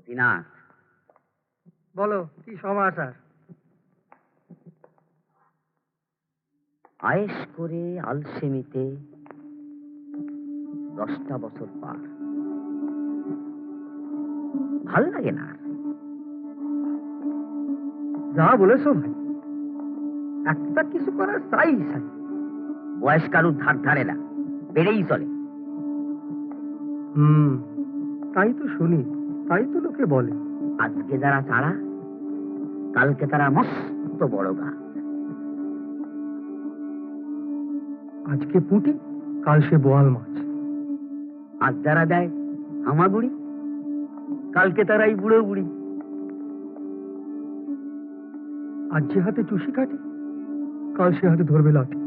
গোপীনাথ, বলো কি সমাচার? আয়েশ করে আলসেমিতে 10টা বছর পার, ভাল লাগে না। যা বলেছো ভাই, একটা কিছু করার চাই চাই। বয়স কারুর ধার ধারে না, বেড়েই চলে। তাই তো শুনি, তাই তো লোকে বলে। আজকে যারা চারা, কালকে তারা মস্ত বড় গাছ। আজকে পুঁটি, কাল সে বোয়াল মাছ। আজ যারা দেয় হামাগুড়ি, কালকে তারাই বুড়ো বুড়ি। আজ যে হাতে চুষি কাটে, কাল সে হাতে ধরবে লাঠি।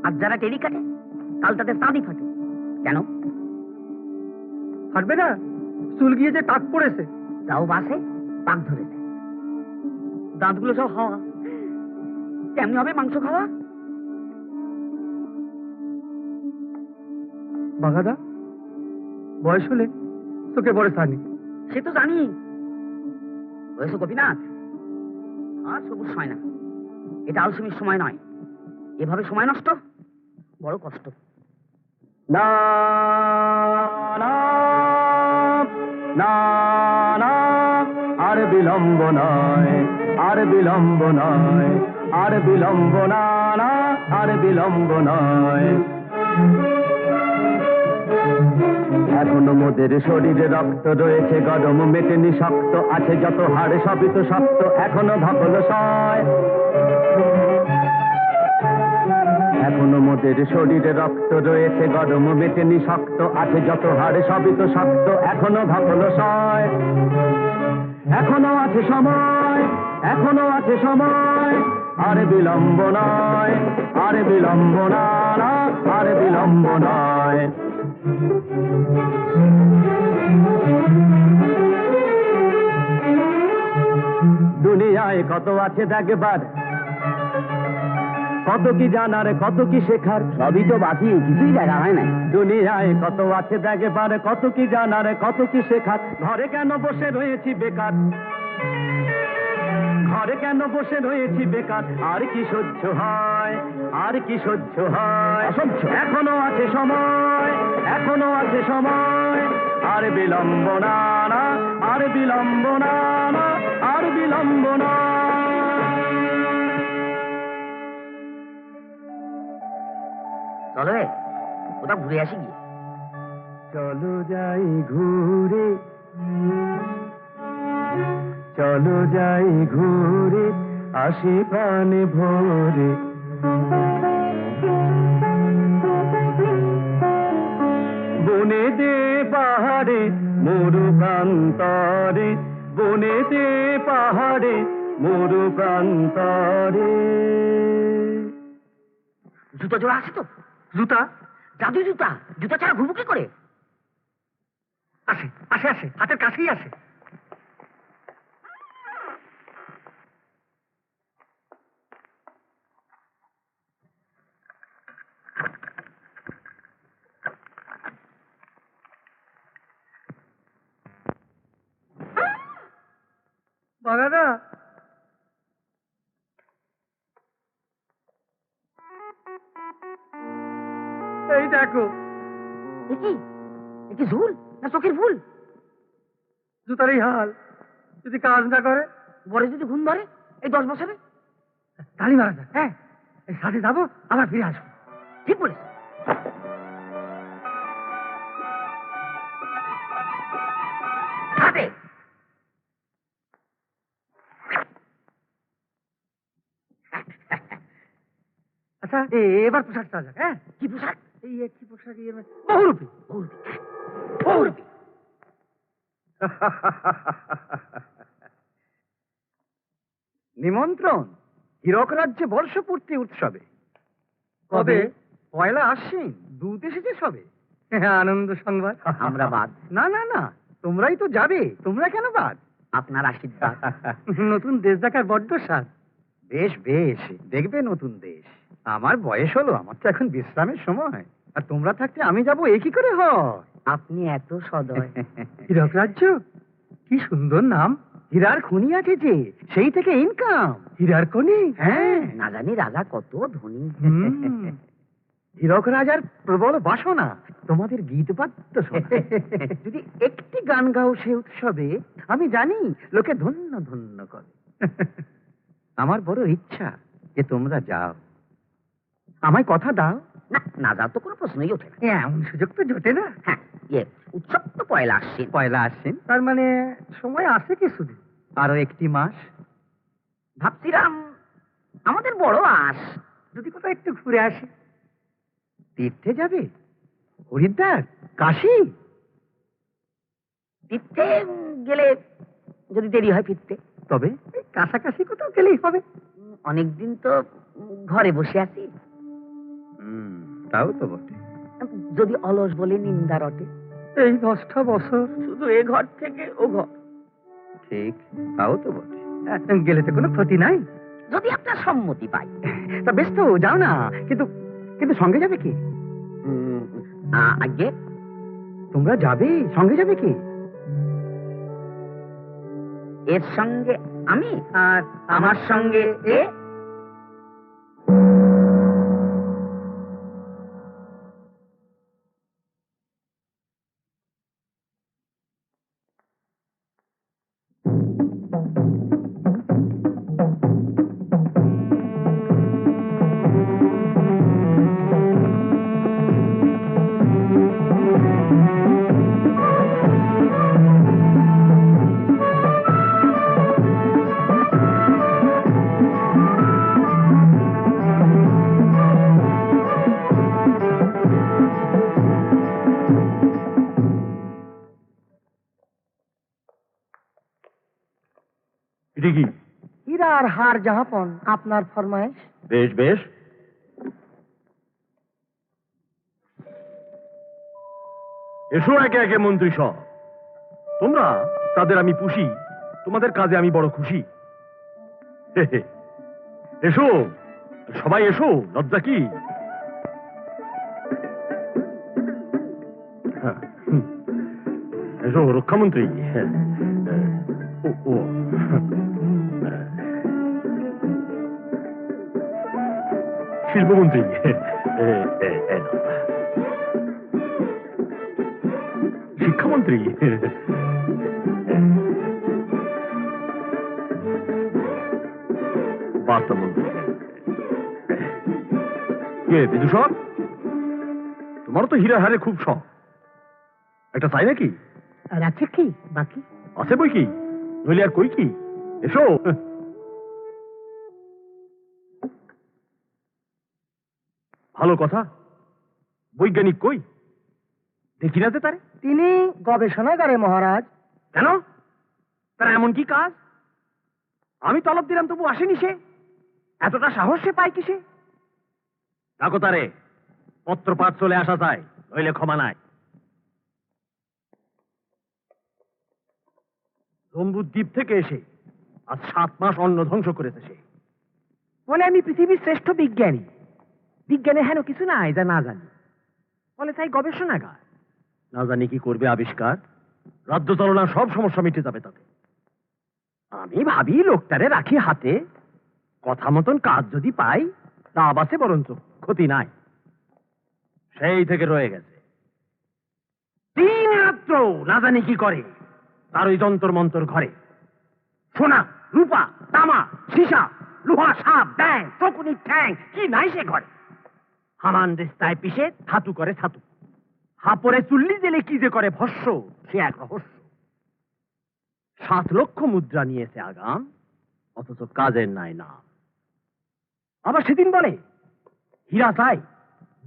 আজ যারা টেরি কাটে, কাল তাদের চাঁদি ফাটে। কেন ফাটবে না? চুল গিয়ে যে টাক পড়েছে। যাও বাসে পাক ধরেছে, দাঁতগুলো সব হাওয়া। কেমনি হবে মাংস খাওয়া? বাঘাদা, বয়স হলে তোকে বড় সানি। সে তো জানি। হয়েছে গোপীনাথ, আর সবুজ হয় না। এটা আলসেমির সময় নয়। এভাবে সময় নষ্ট বড় কষ্ট। না না না না, আর বিলম্ব নয়, আর বিলম্ব নয়, আর বিলম্ব না, না আর বিলম্ব নয়। এখনো মোদের শরীরে রক্ত রয়েছে গরম, মেটেনি শক্ত আছে যত হাড়, সবই তো শক্ত এখনো ধকল সয়। এখনো মোদের শরীরে রক্ত রয়েছে গরম, মেটেনি শক্ত আছে যত হাড়, সবই তো শক্ত এখনো ধকল সয়। এখনো আছে সময়, এখনো আছে সময়, আর বিলম্ব নয়, আর বিলম্ব না, না আর বিলম্ব নয়। দুনিয়ায় কত আছে দেখবার, কত কি জানার, কত কি শেখার, সবই তো বাকি, কিছুই দেখা হয় নাই। দুনিয়ায় কত আছে দেখবার, কত কি জানার, কত কি শেখার। ঘরে কেন বসে রয়েছি বেকার, ঘরে কেন বসে রয়েছি বেকার। আর কি সহ্য হয়, আর কি সহ্য হয়, অসহ্য। এখনো আছে সময়, এখনো আছে সময়, আর বিলম্ব না, না আর বিলম্ব না, না আর বিলম্ব না। চলো রে, কোথাও ঘুরে আসি গিয়ে। চলো যাই ঘুরে, চলো যাই ঘুরে আসি প্রাণে ভোরে। বনে দে পাহাড়ে মরু প্রান্তরে, বনে দে পাহাড়ে মরু প্রান্তরে। জুতো জোড়া আছে তো? জুতা? জাদু জুতা, জুতা ছাড়া ঘুরবো কি করে? আসে আসে আসে, হাতের কাছেই আসে। বাগাদা, এই দেখো। দেখি দেখি, ঝুল না চোখের ফুল? জুতার এই হাল, যদি কাজ না করে, বরে যদি ঘুম ধরে এই 10 বছরে, তালি মারা যায়। হ্যাঁ, এই সাথে যাবো, আবার ফিরে আসবো। ঠিক বলেছ। সাথে আচ্ছা, এবার পোশাক চাওয়া যাক। হ্যাঁ, কি পোশাক? এই কি পোশাক? বহুরূপী। বহুরূপী। নিমন্ত্রণ হীরক রাজ্যে বর্ষপূর্তি উৎসবে। কবে? পয়লা আশ্বিন। দূত এসেছে সবে। আনন্দ সংবাদ। আমরা বাদ। না না না, তোমরাই তো যাবে, তোমরা কেন বাদ? আপনার আশীর্বাদ। নতুন দেশ দেখার বড্ড স্বাদ। বেশ বেশ, দেখবে নতুন দেশ। আমার বয়স হলো, আমার তো এখন বিশ্রামের সময়। আর তোমরা থাকতে আমি যাবো, এ কি করে হয়? আপনি এত সদয়। হীরক রাজ্য, কি সুন্দর নাম। হীরার খনি আছে যে, সেই থেকে ইনকাম। হীরার খনি, হ্যাঁ। না জানি রাজা কত ধনী। হীরক রাজার প্রবল বাসনা তোমাদের গীত বাদ্য শোনা। যদি একটি গান গাও সে উৎসবে, আমি জানি লোকে ধন্য ধন্য করে। আমার বড় ইচ্ছা যে তোমরা যাও। আমায় কথা দাও। না, না যাওয়ার তো কোনো প্রশ্নই ওঠে না। এমন সুযোগ তো জোটে না। হ্যাঁ, উৎসব তো পয়লা আসছে। পয়লা আসছেন, তার মানে সময় আছে কি শুধু আরো একটি মাস। ভাবছিলাম আমাদের বড় আস যদি কোথাও একটু ঘুরে আসি। তীর্থে যাবে? হরিদ্বার, কাশী? তীর্থে গেলে যদি দেরি হয় ফিরতে। তবে এই কাছাকাছি কোথাও গেলেই হবে। অনেকদিন তো ঘরে বসে আছি। তাও তো বটে। যদি অলস বলে নিন্দা রটে। এই 10টা বছর শুধু এ ঘর থেকে ও ঘর। ঠিক, তাও তো বটে। গেলে তো কোনো ক্ষতি নাই, যদি আপনার সম্মতি পাই। তা বেশ তো, যাও না। কিন্তু কিন্তু সঙ্গে যাবে কি? আগে তোমরা যাবে, সঙ্গে যাবে কি? এর সঙ্গে আমি, আর আমার সঙ্গে এ। এটা কি? হীরা আর হার জাহাপন, আপনার ফরমাইশ। বেশ বেশ। এসো একে একে মন্ত্রী সহ। তোমরা তাদের আমি পুষি, তোমাদের কাজে আমি বড় খুশি। এসো সবাই এসো, লজ্জা কি? এসো রক্ষামন্ত্রী। ও শিল্পমন্ত্রী। শিক্ষামন্ত্রী। বার্তামন্ত্রী। কে বিদূষক? তোমারও তো হীরা হারে খুব শখ, একটা চাই নাকি? আর আছে কি বাকি? আছে বই কি, নইলে আর কই কি। এসো। ভালো কথা, বৈজ্ঞানিক কই দেখি না যে তারে। তিনি গবেষণাগারে মহারাজ। কেন? তার এমন কি কাজ? আমি তলব দিলাম তবু আসেনি সে। এতটা সাহস সে পায় কিসে? ডাকো তারে, পত্রপাঠ চলে আসা যায়, নইলে ক্ষমা নাই। জম্বুদ্বীপ থেকে এসে আজ 7 মাস অন্ন ধ্বংস করেছে সে। বলে আমি পৃথিবীর শ্রেষ্ঠ বিজ্ঞানী। বিজ্ঞানে হেন কিছু নাই যা না জানি। বলে তাই গবেষণাগার। না জানি কি করবে আবিষ্কার, রাজ্য চালনা সব সমস্যা মিটে যাবে তাতে। আমি ভাবি লোকটারে রাখি হাতে, কথা মতন কাজ যদি পাই তা বাসে বরঞ্চ ক্ষতি নাই। সেই থেকে রয়ে গেছে, 3 রাত্র না জানি কি করে তার ওই যন্তর মন্তর ঘরে। সোনা, রূপা, তামা, সীসা, লোহা, সাপ, ব্যাং, শকুনি, ঠ্যাং, কি নাই সে ঘরে। হামান দেস্তায় পিষে ধাতু করে ছাতু, হাপরে চুল্লি জেলে কি যে করে ভস্য, সে এক রহস্য। 7 লক্ষ মুদ্রা নিয়েছে আগাম, অথচ কাজের নাই না। আবার সেদিন বলে হীরা চাই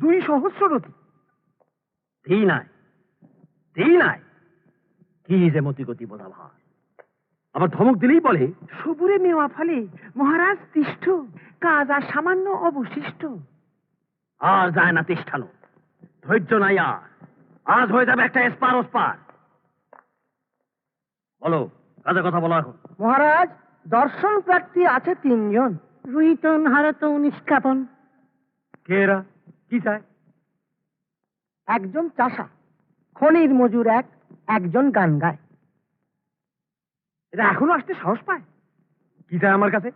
2 সহস্ররতি, দেই নাই, দেই নাই, কি যে মতিগতি বোঝা ভার। আবার ধমক দিলেই বলে সবুরে মেওয়া ফলে মহারাজ তিষ্ঠ, কাজ আর সামান্য অবশিষ্ট। আর যায় না তিষ্ঠানো, ধৈর্য নাই আর, আজ হয়ে যাবে একটা এসপার ওসপার। বলো, কাজের কথা বলো এখন। মহারাজ, দর্শন প্রার্থী আছে 3 জন। রুহিতন, হারতন, নিষ্কাপন। কে এরা, কি চায়? একজন চাষা, খনির মজুর একজন গান গায়। এটা এখনো আসতে সাহস পায়? কি চায় আমার কাছে?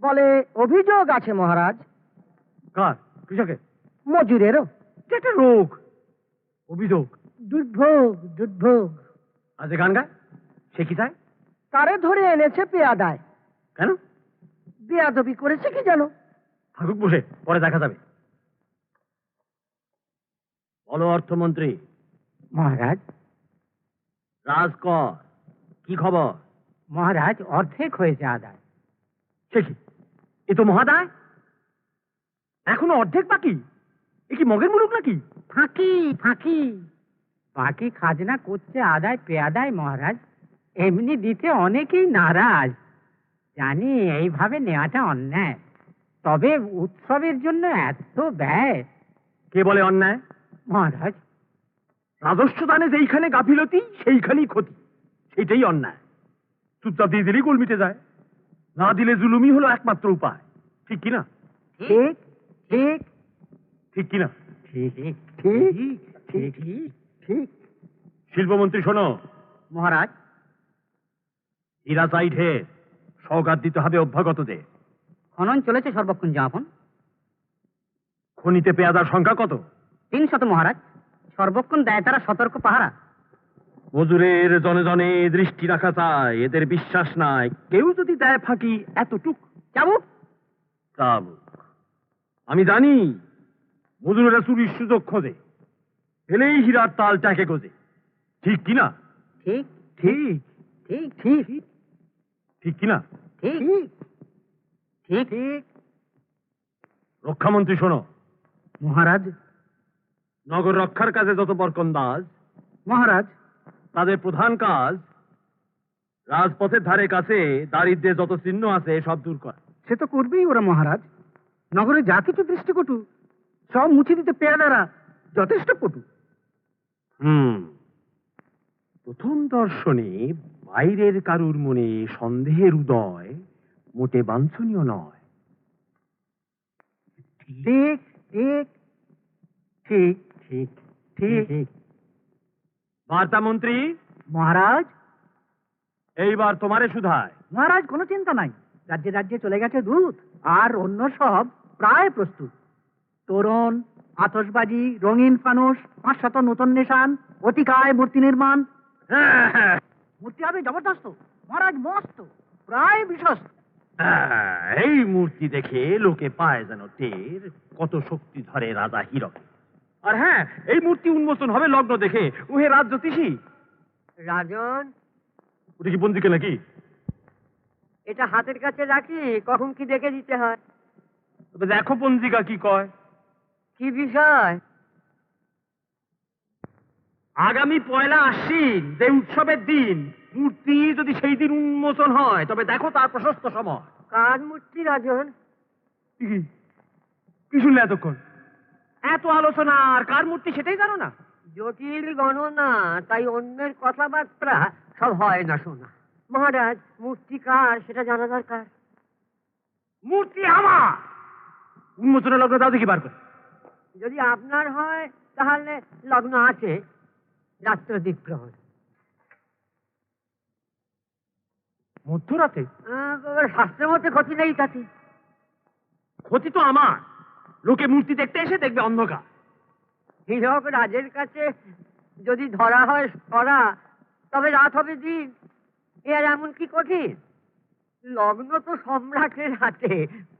বলে অভিযোগ আছে মহারাজ। কার? কৃষকের? মজুরেরও। এটা রোগ। অভিযোগ? দুর্ভোগ, দুর্ভোগ। আজ গান গায়, সে কি চায়? তারে ধরে এনেছে পেয়াদায়। কেন? বেয়াদবি করেছে কি জানো? থাকুক বসে, পরে দেখা যাবে। বলো অর্থমন্ত্রী। মহারাজ। রাজকর, কি খবর? মহারাজ, অর্ধেক হয়েছে আদায়। সে কি, এ তো মহাদায়। এখনো অর্ধেক বাকি? এ কি মগের মুলুক নাকি? ফাঁকি, ফাঁকি। বাকি খাজনা করছে আদায় পেয়াদায় মহারাজ। এমনি দিতে অনেকেই নারাজ। জানি এইভাবে নেওয়াটা অন্যায়, তবে উৎসবের জন্য এত ব্যয়। কে বলে অন্যায়? মহারাজ। রাজস্ব দানে যেইখানে গাফিলতি সেইখানেই ক্ষতি, সেটাই অন্যায়। চুপচাপ দিয়ে দিলেই গোল মিটে যায়, না দিলে জুলুমই হলো একমাত্র উপায়। ঠিক কিনা? ঠিক ঠিক ঠিক কিনা? ঠিক ঠিক ঠিক ঠিক। শিল্পমন্ত্রী শোনো। মহারাজ। হীরা সাইডে সওগাত দিতে হবে অভ্যাগতদের। খনন চলেছে সর্বক্ষণ যাপন। খনিতে পেয়াদার সংখ্যা কত? 300 মহারাজ। সর্বক্ষণ দেয় তারা সতর্ক পাহারা। মজুরের জনে জনে দৃষ্টি রাখা চায়, এদের বিশ্বাস নাই কেউ যদি দেয় ফাঁকি এতটুক। চাবুক চাবুক। আমি জানি মজুরেরা চুরির সুযোগ খোঁজে, পেলেই হীরার তাল টাকে গোজে। ঠিক কিনা? ঠিক ঠিক ঠিক ঠিক ঠিক কিনা? ঠিক ঠিক ঠিক। রক্ষামন্ত্রী শোনো। মহারাজ। নগর রক্ষার কাজে যত বরকন্দাজ মহারাজ। তাদের প্রধান কাজ রাজপথের ধারে কাছে দারিদ্র্যের যত চিহ্ন আছে সব দূর করা। সে তো করবেই ওরা মহারাজ। নগরে যা কিছু দৃষ্টিকটু সব মুছে দিতে পেয়াদারা যথেষ্ট পটু। প্রথম দর্শনে বাইরের কারুর মনে সন্দেহের উদয় মোটে বাঞ্ছনীয় নয়। ঠিক ঠিক ঠিক ঠিক ঠিক। বার্তা মন্ত্রী। মহারাজ। এইবার তোমারে শুধায়। মহারাজ, কোনো চিন্তা নাই। রাজ্যে রাজ্যে চলে গেছে দূত, আর অন্য সব প্রায় প্রস্তুত। তোরণ, আতশবাজি, রঙিন ফানুস, 500 নতুন নিশান, অতিকায় মূর্তি নির্মাণ। মূর্তি হবে জবরদস্ত মহারাজ, মস্ত, প্রায় বিশ্বস্ত। এই মূর্তি দেখে লোকে পায় যেন টের কত শক্তি ধরে রাজা হীরক। আর হ্যাঁ, এই মূর্তি উন্মোচন হবে লগ্ন দেখে, ওহে রাজ জ্যোতিষী। রাজন, ওটা কি পঞ্জিকা নাকি? এটা হাতের কাছে রাখি, কখন কি দেখে দিতে হয়। তবে দেখো পঞ্জিকা কি কয়। কি বিষয়? আগামী 1 আশ্বিন যে উৎসবের দিন, মূর্তি যদি সেই দিন উন্মোচন হয় তবে দেখো তার প্রশস্ত সময়। কার মূর্তি রাজন? কি শুনলে এতক্ষণ? এত আলোচনা, আর কার মূর্তি সেটাই জানো না? জটিল গণনা, তাই অন্যের কথাবার্তা সব হয় না শোনা। মহারাজ, মূর্তি কার সেটা জানা দরকার। মূর্তি আমার। উন্মোচনের লগ্ন দাও দেখি বার করে। যদি আপনার হয় তাহলে লগ্ন আছে, রাত্র দিগ্রহণ। মধ্যরাতে? শাস্ত্রের মধ্যে ক্ষতি নেই তাতে। ক্ষতি তো আমার। লোকে মূর্তি দেখতে এসে দেখবে অন্ধকার। হীরক রাজের কাছে যদি ধরা হয় করা, তবে রাত হবে দিন। এর এমন কি কঠিন? লগ্ন তো সম্রাটের হাতে,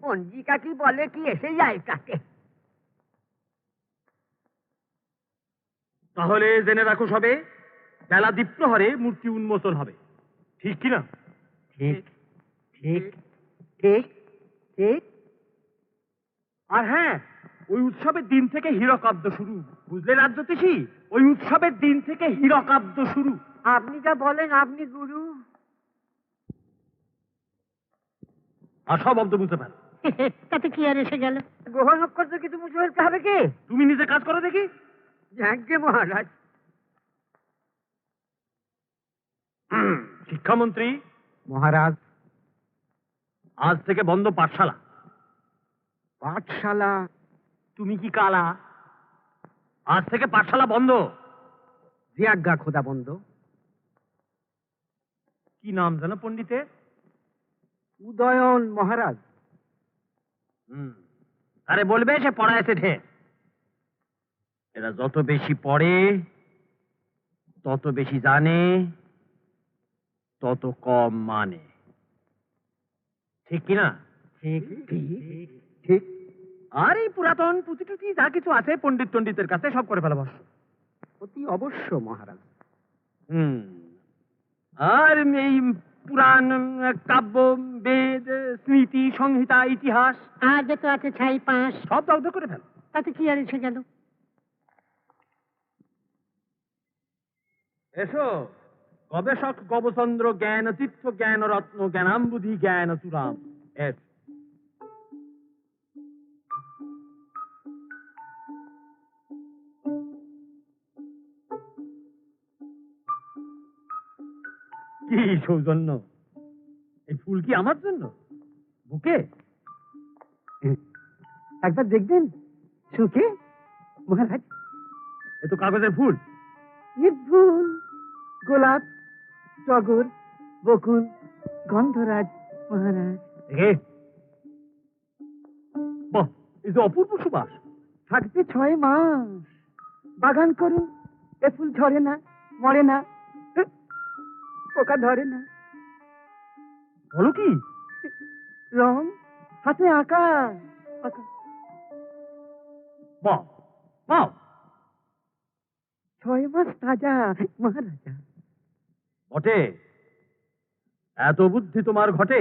পঞ্জিকা কি বলে কি এসে যায় তাকে। তাহলে জেনে রাখো সবে, বেলা দ্বীপ্রহরে মূর্তি উন্মোচন হবে। ঠিক কিনা? ঠিক ঠিক ঠিক ঠিক। আর হ্যাঁ, ওই উৎসবের দিন থেকে হীরকাব্দ শুরু, বুঝলে রাজ জ্যোতিষী? ওই উৎসবের দিন থেকে হীরকাব্দ শুরু। আপনি যা বলেন, আপনি গুরু। আর সব অব্দ বুঝতে পারো। তাতে কি আর এসে গেল? গ্রহ নক্ষত্র কিছু মুছে ফেলতে হবে কি? তুমি নিজে কাজ করো দেখি। যাজ্ঞে মহারাজ। শিক্ষামন্ত্রী। মহারাজ। আজ থেকে বন্ধ পাঠশালা। পাঠশালা? তুমি কি কালা? আজ থেকে পাঠশালা বন্ধ। জিয়াজ্ঞা খোদা বন্ধ। কি নাম জানো পণ্ডিতের? উদয়ন মহারাজ। আরে বলবে সে পড়ায় ঢের। এরা যত বেশি পড়ে, তত বেশি জানে, তত কম মানে। ঠিক কিনা? ঠিক ঠিক। আর এই পুরাতন পুঁথি টুথি যা কিছু আছে পণ্ডিত টণ্ডিতের কাছে সব করে ফেলা বস। অতি অবশ্য মহারাজ। আর এই পুরাণ, কাব্য, বেদ, স্মৃতি, সংহিতা, ইতিহাস আজ তো আছে 6-5, সব দগ্ধ করে ফেল। তাতে কি আর এসে গেল? এসো গবেষক গবচন্দ্র জ্ঞান তীর্থ জ্ঞান রত্ন জ্ঞানাম্বুধি জ্ঞান চূড়াম। এস। কি সৌজন্য! এই ফুল কি আমার জন্য? বুকে? একবার দেখবেন সুখে মহারাজ। এ তো কাগজের ফুল। নির্ভুল, গোলাপ, টগর, বকুল, গন্ধরাজ মহারাজ। বাহ, এই যে অপূর্ব সুবাস। থাকবে 6 মাস। বাগান করুন, এ ফুল ঝরে না, মরে না, পোকা ধরে না। বলো কি? রং হাতে আঁকা আঁকা। বাহ বাহ, 6 মাস তাজা মহারাজা। বটে, এত বুদ্ধি তোমার ঘটে?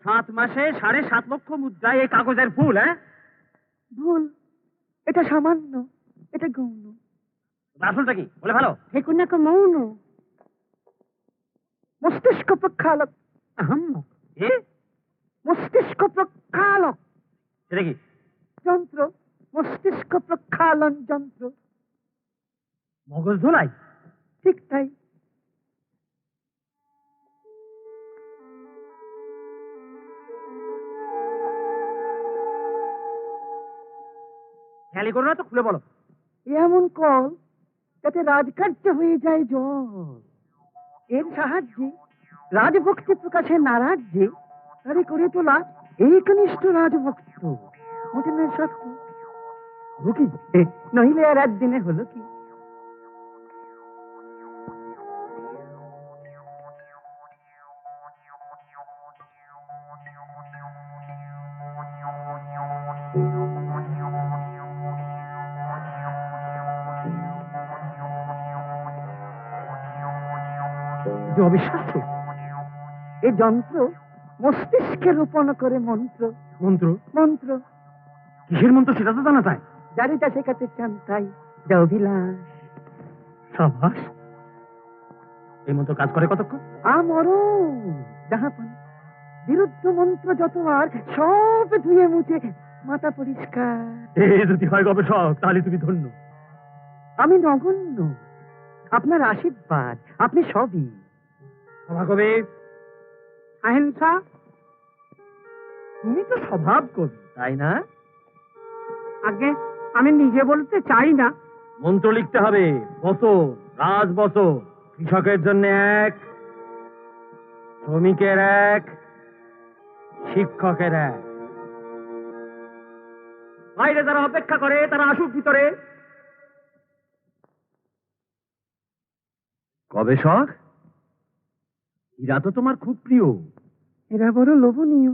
7 মাসে 7.5 লক্ষ মুদ্রায় এই কাগজের ফুল? হ্যাঁ, ভুল, এটা সামান্য, এটা গৌণ। আসলটা কি বলে ভালো? দেখুন না মৌন। মস্তিষ্ক প্রক্ষালক। আহাম্মক। এ মস্তিষ্ক প্রক্ষালক সেটা কি? যন্ত্র, মস্তিষ্ক প্রক্ষালন যন্ত্র। মগজ ধোলাই? ঠিক তাই। খেয়ালি করো না তো, খুলে বলো। এমন কল যাতে রাজকার্য হয়ে যায় জল। এর সাহায্যে রাজভক্তি প্রকাশে নারাজ্যে তারে করে তোলা একনিষ্ঠ রাজভক্ত। মোটে নয় সত্য। রুকি নইলে আর একদিনে হলো কি? যে অবিশ্বাস্য। এ যন্ত্র মস্তিষ্কে রোপণ করে মন্ত্র। মন্ত্র? মন্ত্র কিসের মন্ত্র সেটা তো জানা যায়। যারে যা শেখাতে চান তাই, যা অভিলাষ। সাবাস। এই মন্ত্র কাজ করে কতক্ষণ? আমর যাহাপন বিরুদ্ধ মন্ত্র যত আর সব ধুয়ে মুছে মাথা পরিষ্কার। এ যদি হয় গবেষক, তাহলে তুমি ধন্য। আমি নগণ্য, আপনার আশীর্বাদ, আপনি সবই। সভা কবি আহেনসা, তুমি তো স্বভাব কবি, তাই না? আগে আমি নিজে বলতে চাই না। মন্ত্র লিখতে হবে। বছর, রাজ বছর, কৃষকের জন্য 1, শ্রমিকের 1, শিক্ষকের 1। বাইরে যারা অপেক্ষা করে তারা আসুক ভিতরে। গবেষক, এরা তো তোমার খুব প্রিয়। এরা বড় লোভনীয়।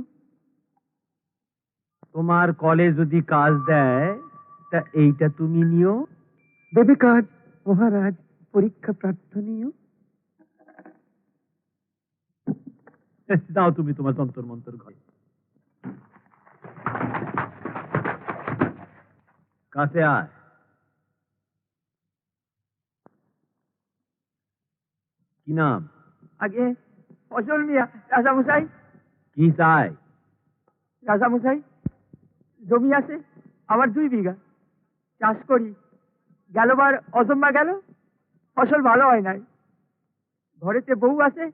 তোমার কলে যদি কাজ দেয়, তা এইটা তুমি নিও। দেবে কাজ মহারাজ, পরীক্ষা প্রার্থনীয়। যাও তুমি তোমার যন্তর মন্তর ঘরে। কাছে আয়। কি নাম? আগে ফসল মিয়া। রাজামশাই, কি চাই? রাজামশাই, জমি আছে আমার 2 বিঘা। চাষ করি, গেলবার অজম্মা গেল, ফসল ভালো হয় নাই। ঘরেতে বউ আছে,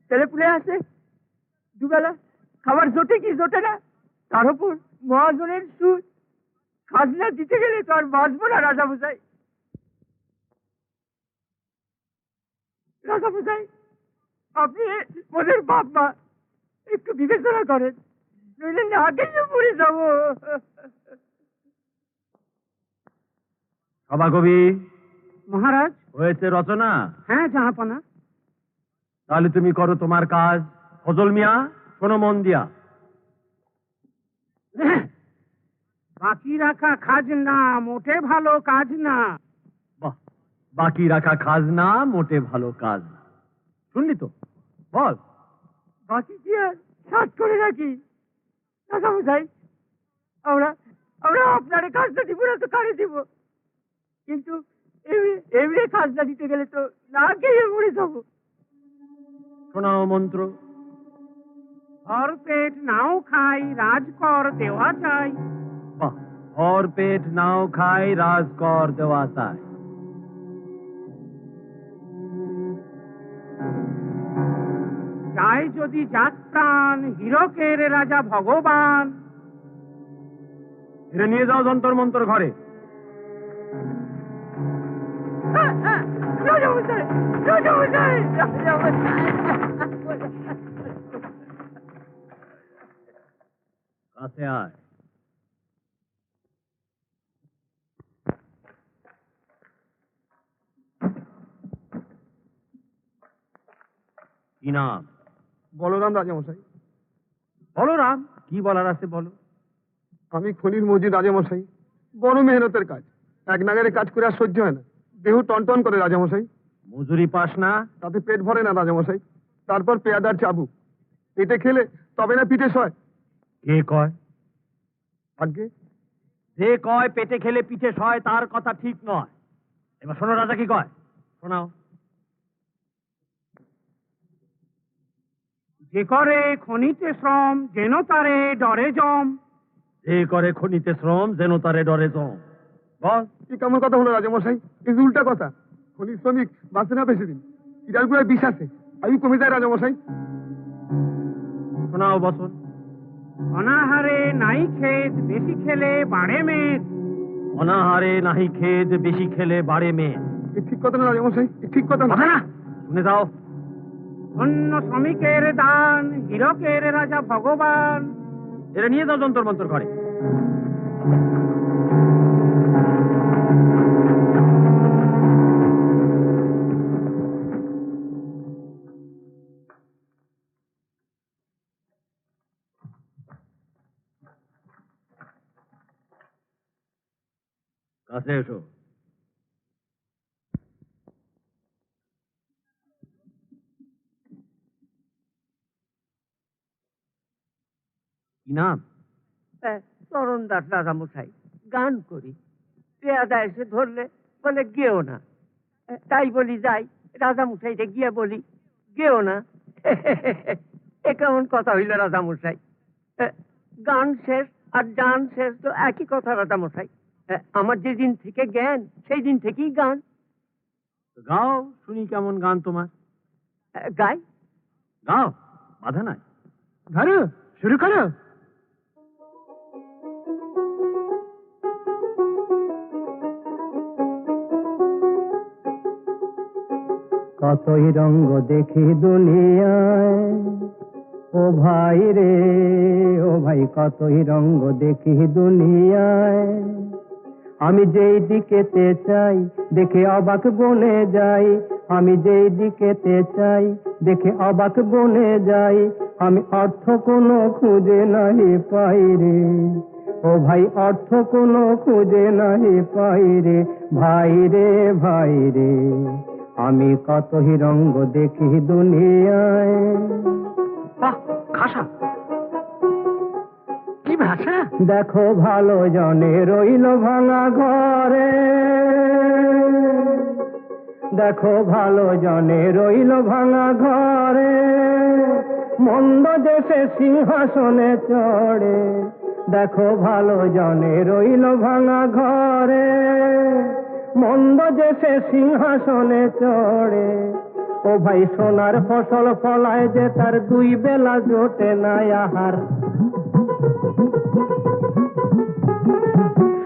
ছেলেপুলে আছে, দুবেলা খাবার জোটে কি জোটে না। তার উপর মহাজনের সুদ। খাজনা দিতে গেলে তো আর বাঁচবো না রাজামশাই। রাজামশাই, আপনি ওদের বাপ মা একটু বিবেচনা করেন, নইলে না গেলে মরে যাব। সভাকবি মহারাজ। হয়েছে রচনা? হ্যাঁ জাহাপনা। তাহলে তুমি করো তোমার কাজ। ফজল মিয়া, শোনো মন দিয়া। বাকি রাখা খাজনা মোটে ভালো কাজ না। বাহ, বাকি রাখা খাজনা মোটে ভালো কাজ না। শুনলি তো, বল। বাকি কি আর সাত করে রাখি? রাজামশাই, আমরা আমরা আপনার কাজটা দিব না তো কারে দিব? কিন্তু এমনি কাজটা দিতে গেলে তো না খেয়ে মরে যাবো। শোনাও মন্ত্র। ভর পেট নাও খাই, রাজকর দেওয়া চাই। বাহ, ভর পেট নাও খাই, রাজকর দেওয়া চাই। চাই যদি জাত প্রাণ, হীরকের রাজা ভগবান। এটা নিয়ে যাও যন্তর মন্তর ঘরে। রাজামশাই, রাজামশাই, রাজামশাই। কাছে আয়। কি নাম? বলরাম রাজামশাই। বলরাম, কি বলার আছে বলো। আমি খনির মজুর রাজামশাই। বড় মেহনতের কাজ, এক নাগারে কাজ করে আর সহ্য হয় না, দেহ টনটন করে রাজামশাই। মজুরি পাস না? তাতে পেট ভরে না রাজামশাই। তারপর পেয়াদার চাবুক পেটে খেলে তবে না পিঠে সয়। কে কয়? আগে যে কয় পেটে খেলে পিঠে সয় তার কথা ঠিক নয়। এবার শোনো রাজা কি কয়, শোনাও। যে করে খনিতে শ্রম, যেন তারে ডরে জম। যে করে খনিতে শ্রম, যেন তারে ডরে জম। বল। কি কেমন কথা হলো রাজামশাই? কিন্তু উল্টা কথা। খনির শ্রমিক বাঁচে না বেশি দিন, চিরালগুড়ায় বিষ আছে, আয়ু কমে যায় রাজামশাই। শোনাও বচন। অনাহারে নাই খেত, বেশি খেলে বাড়ে মেদ। অনাহারে নাহি খেদ, বেশি খেলে বাড়ে মেয়ে। এ ঠিক কথা না রাজামশাই, এ ঠিক কথা না। শুনে যাও। অন্য শ্রমিকের দান, হীরকের রাজা ভগবান। এটা নিয়ে যাও যন্তর মন্তর ঘরে। কাছে এসো। কি নাম? চরণ দাস রাজামশাই। গান করি, পেয়াদা এসে ধরলে বলে গেও না, তাই বলি যাই, রাজামশাইকে গিয়ে বলি গেও না। এ কেমন কথা হইল রাজামশাই? গান শেষ আর গান শেষ তো একই কথা রাজামশাই। আমার যেদিন থেকে জ্ঞান সেই দিন থেকেই গান। গাও শুনি কেমন গান তোমার। গাই। গাও, বাধা নাই। ধরো, শুরু করো। কতই রঙ্গ দেখি দুনিয়ায়, ও ভাই রে ও ভাই, কতই রঙ্গ দেখি দুনিয়ায়। আমি যেই দিকেতে চাই দেখে অবাক বনে যাই, আমি যেই দিকেতে চাই দেখে অবাক বনে যাই। আমি অর্থ কোনো খুঁজে নাহি পাই রে, ও ভাই অর্থ কোনো খুঁজে নাহি পাই রে, ভাই রে ভাই রে। আমি কতই রঙ্গ দেখি দুনিয়ায়। বাহ, খাসা কি ভাষা! দেখো ভালো জনে রইল ভাঙা ঘরে, দেখো ভালো জনে রইল ভাঙা ঘরে। মন্দ দেশে সিংহাসনে চড়ে, দেখো ভালো জনে রইল ভাঙা ঘরে। মন্দ দেশে সিংহাসনে চড়ে, ও ভাই সোনার ফসল ফলায় যে তার দুই বেলা জোটে না আহার।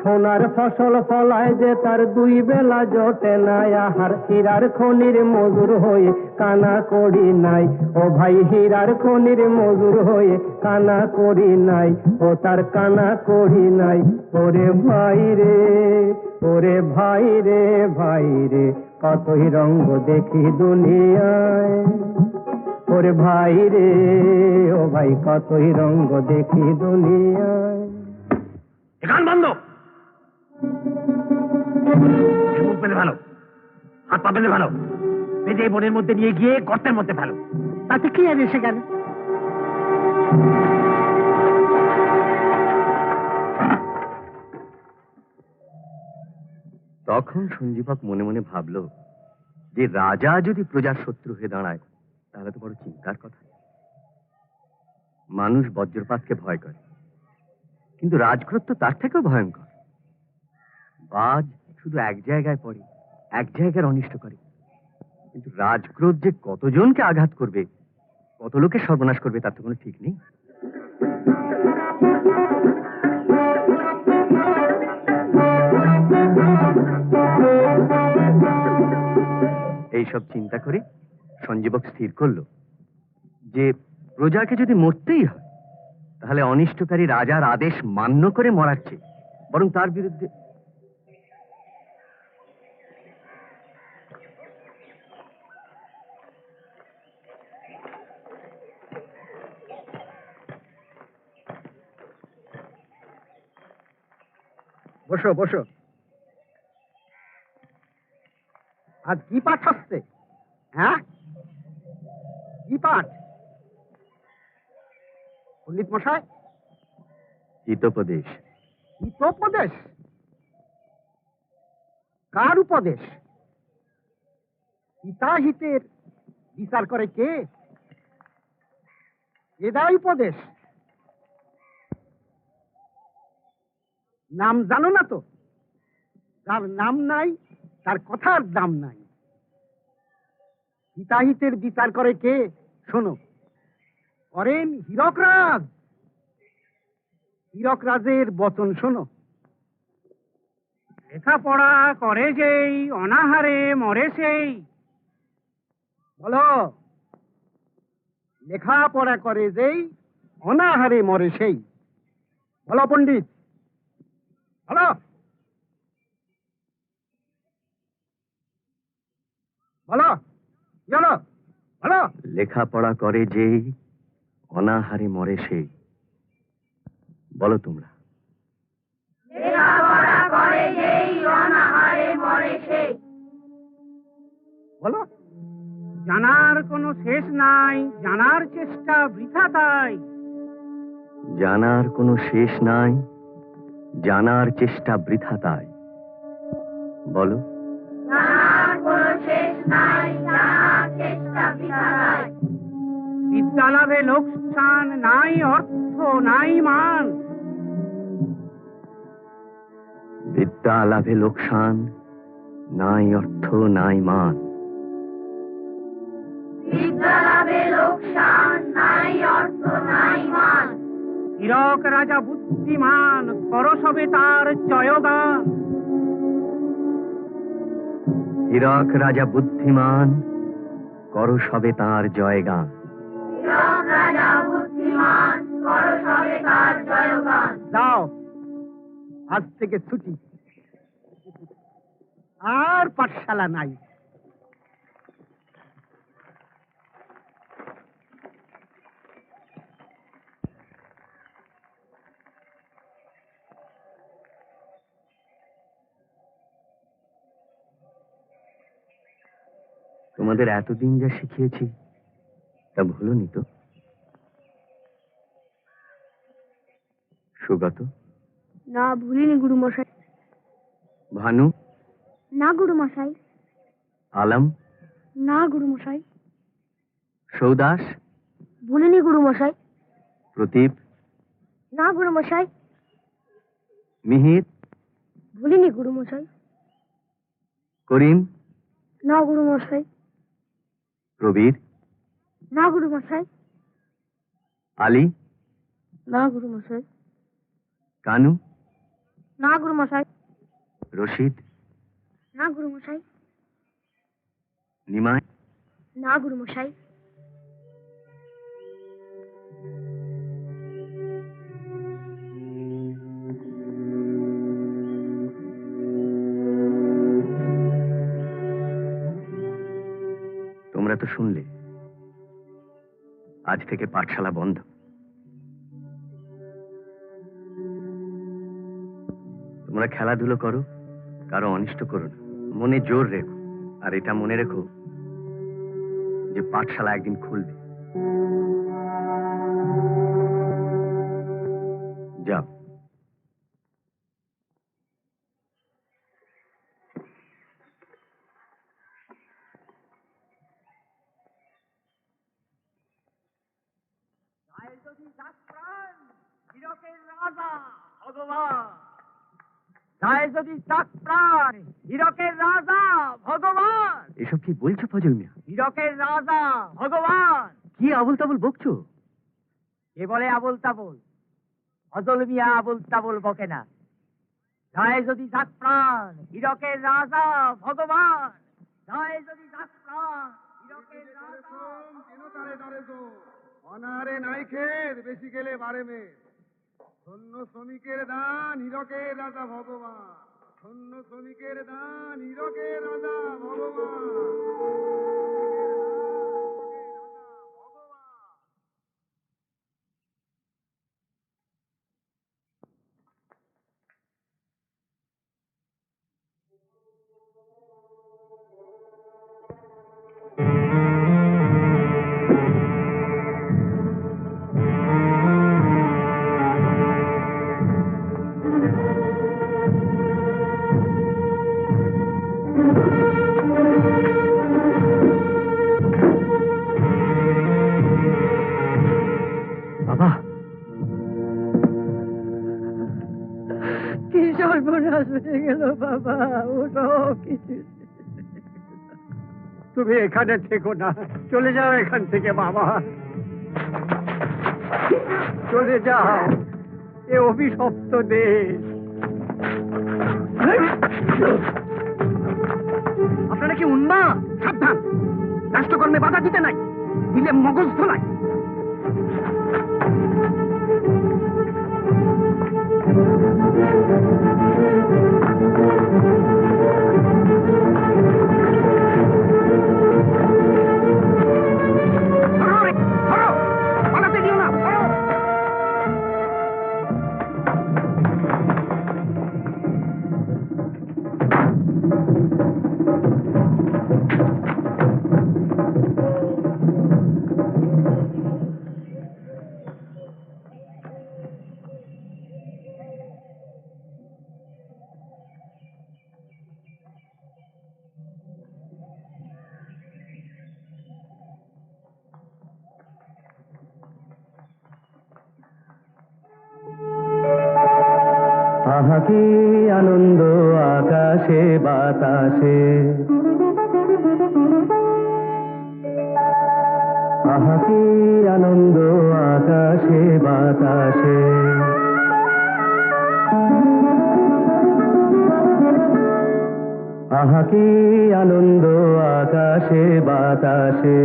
সোনার ফসল ফলায় যে তার দুই বেলা জোটে নাই, আহার হীরার খনির মজুর হয়ে কানা করি নাই, ও ভাই হীরার খনির মজুর হয়ে কানা করি নাই, ও তার কানা করি নাই। ওরে ভাই রে, ওরে ভাই রে, ভাই রে, কতই রঙ্গ দেখি দুনিয়ায়, ওরে ভাই রে, ও ভাই কতই রঙ্গ দেখি দুনিয়ায়। গান বন্ধ, মুখ পেলে ভালো, হাত পা পেলে ভালো, বেঁধে বনের মধ্যে নিয়ে গিয়ে গর্তের মধ্যে ভালো। তাতে কি আর এসে গেল? তখন সঞ্জীবক মনে মনে ভাবল যে রাজা যদি প্রজার শত্রু হয়ে দাঁড়ায় তাহলে তো বড় চিন্তার কথা। মানুষ বজ্রপাতকে ভয় করে, কিন্তু রাজক্রোধ তো তার থেকেও ভয়ঙ্কর। বাজ শুধু এক জায়গায় পড়ে, এক জায়গার অনিষ্ট করে, কিন্তু রাজক্রোধ যে কতজনকে আঘাত করবে, কত লোকের সর্বনাশ করবে তার তো কোনো ঠিক নেই। এইসব চিন্তা করে সঞ্জীবক স্থির করল যে প্রজাকে যদি মরতেই হয় তাহলে অনিষ্টকারী রাজার আদেশ মান্য করে মরার চেয়ে বরং তার বিরুদ্ধে। বসো বসো। আজ কি পাঠ হচ্ছে? হ্যাঁ, কি পাঠ? পণ্ডিত মশাই, হিতোপদেশ। হিতোপদেশ? কার উপদেশ? হিতাহিতের বিচার করে কে? এদাই উপদেশ। নাম জানো না তো? যার নাম নাই তার কথার দাম নাই। হিতাহিতের বিচার করে কে? শোনো, করেন হীরকরাজ। হীরকরাজের বচন শোনো। লেখাপড়া করে যেই, অনাহারে মরে সেই। বলো, লেখাপড়া করে যেই, অনাহারে মরে সেই। বলো পণ্ডিত, বলো। বলো, বলো, বলো। লেখাপড়া করে যেই, অনাহারে মরে সেই। বলো তোমরা। বলো। জানার কোনো শেষ নাই, জানার চেষ্টা বৃথা তাই। জানার কোনো শেষ নাই, জানার চেষ্টা বৃথা তাই। বলো। বিদ্যা লাভে লোকসান, নাই অর্থ নাই মান। বিদ্যা লাভে লোকসান, নাই অর্থ নাই মান। হীরক রাজা বুদ্ধিমান, কর সবে তার জয়গান। হীরক রাজা বুদ্ধিমান, কর সবে তার জয়গান। যাও, আজ থেকে ছুটি, আর পাঠশালা নাই। তোমাদের এতদিন যা শিখিয়েছি তা ভুলোনি তো? সুগত? না, ভুলিনি গুরুমশাই। ভানু? না গুরুমশাই। আলম? না গুরুমশাই। সৌদাস? ভুলিনি গুরুমশাই। প্রদীপ? না গুরুমশাই। মিহির? ভুলিনি গুরুমশাই। করিম? না গুরুমশাই। প্রবীর? না গুরুমশাই। আলী? না গুরুমশাই। কানু? না গুরুমশাই। রশিদ, না গুরুমশাই। নিমাই, না গুরুমশাই। তোমরা তো শুনলে, আজ থেকে পাঠশালা বন্ধ। তোমরা খেলাধুলো করো, কারো অনিষ্ট করো না, মনে জোর রেখো। আর এটা মনে রেখো যে পাঠশালা একদিন খুলবে। যাও। হীরকের রাজা ভগবান, যায় যদি চাক প্রাণ, হীরকের রাজা ভগবান। এসব কি বলছো ফজল মিয়া? হীরকের রাজা ভগবান। কি আবল তাবল বকছো? কে বলে আবল তাবল? ফজল মিয়া আবল তাবল বকে না। যায় যদি যাক প্রাণ, হীরকের রাজা ভগবান। যায় যদি যাক প্রাণ, হীরকের রাজা। অনারে নাই খের, বেশি গেলে বারে মেয়ে। ধন্য শ্রমিকের দান, হীরকের রাজা ভগবান। ধন্য শ্রমিকের দান, হীরকের রাজা ভগবান। বাবা, কি সর্বনাশ হয়ে গেল বাবা, ও সব কিছু। তুমি এখানে থেকো না, চলে যাও এখান থেকে বাবা, চলে যাও। এ অভিশপ্ত দেশ। আপনারা কি উন্মা? সাবধান, রাষ্ট্রকর্মে বাধা দিতে নাই, দিলে মগজ ধোলাই। পালাতে দিও না। আহা কি আনন্দ আকাশে বাতাসে, আহা কি আনন্দ আকাশে বাতাসে। আহা কি আনন্দ আকাশে বাতাসে।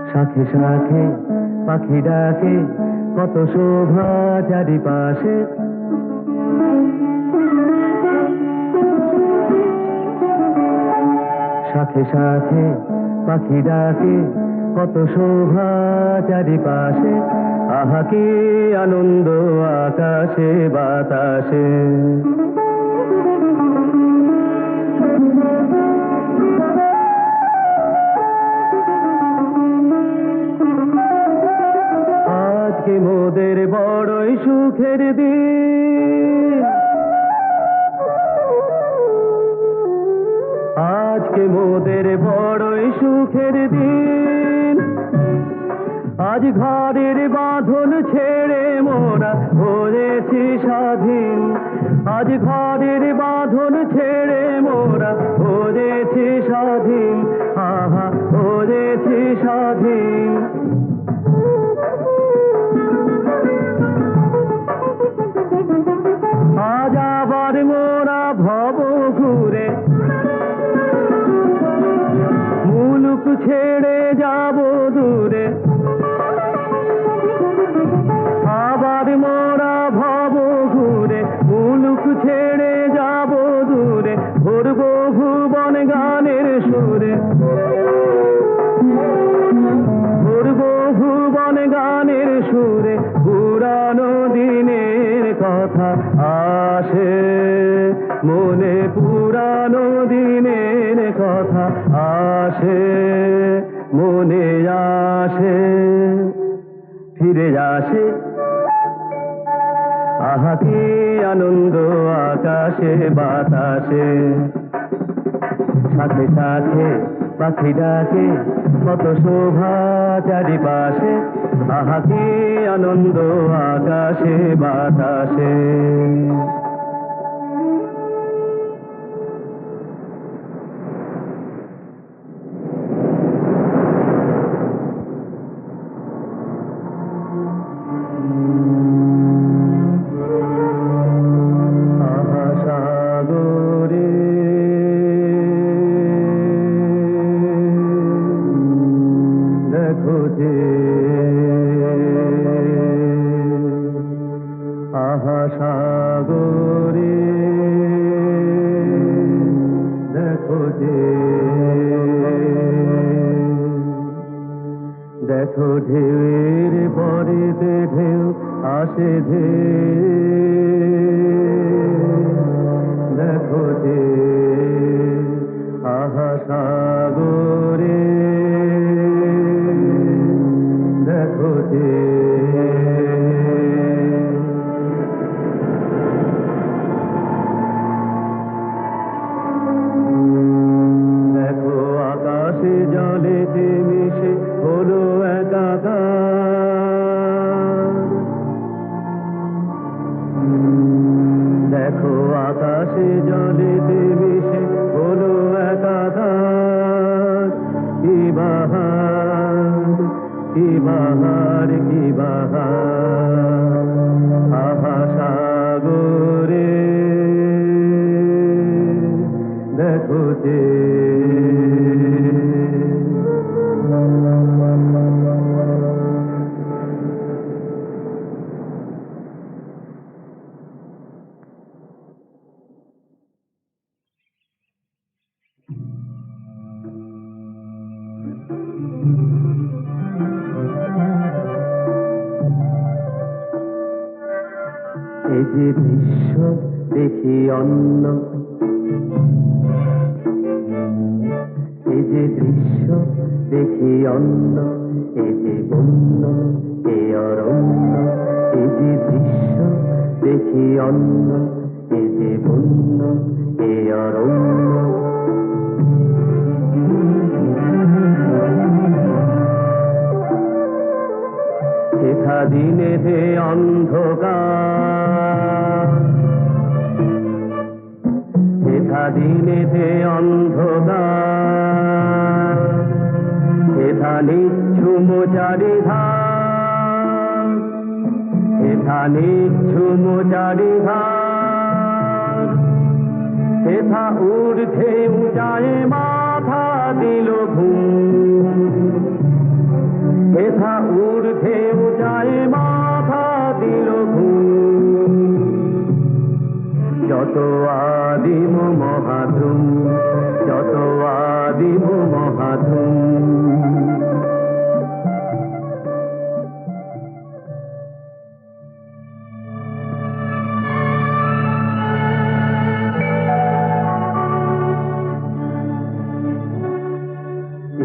শাখে শাখে পাখি ডাকে, কত শোভা চারিপাশে। শাখে শাখে পাখি ডাকে, কত শোভা চারিপাশে। আহা কি আনন্দ আকাশে বাতাসে। আজকে মোদের বড়ই সুখের দিন, আজকে মোদের বড়ই সুখের দিন। আজ ঘরের বাঁধন ছেড়ে মোরা হয়েছি স্বাধীন। আজ ঘরের বাঁধন ছেড়ে মোরা হয়েছি স্বাধীন। আহা হয়েছি স্বাধীন। ছেড়ে যাব দূরে, আবার মোরা ভব ঘুরে, মুলুক ছেড়ে যাব দূরে, ভরব ভুবন গানের সুরে, ভরব ভুবন গানের সুরে। পুরানো দিনের কথা আসে মনে, পুরানো দিনের কথা আসে মনে, আসে ফিরে আসে। আহা কি আনন্দ আকাশে বাতাসে, সাথে সাথে পাখি ডাকে, কত শোভা চারিপাশে। আহা কি আনন্দ আকাশে বাতাসে। আহা সাগরে দেখো যে, দেখো ঢেউয়ের পরেতে ঢেউ আসে ধে, দেখো যে আহা সাগরে দেখো যে। দেখো আকাশে জলেতে মিশে হলো একাকার, দেখো আকাশে জলেতে মিশে হলো একাকার। কি বাহার, কি বাহার, কি বাহার, আহা সাগরে দেখো যে। এই যে দৃশ্য দেখি অন্য, এই যে দৃশ্য দেখি অন্য, এই যে বন্য এ অরণ্য, এই যে দৃশ্য দেখি অন্য, এই যে বন্য এ অরণ্য। হেথা দিনেতে অন্ধকার, হেথা দিনেতে অন্ধকার, হেথা নিচ্ছুম চারিধার, হেথা নিচ্ছুম চারিধার, হেথা ঊর্ধ্বে উঁচায় মাথা দিল ঘুম, হেথা ঊর্ধ্বে উঁচায় মাথা দিল ঘুম। যত আদিম মহাধুম, যত আদিম মহাধুম।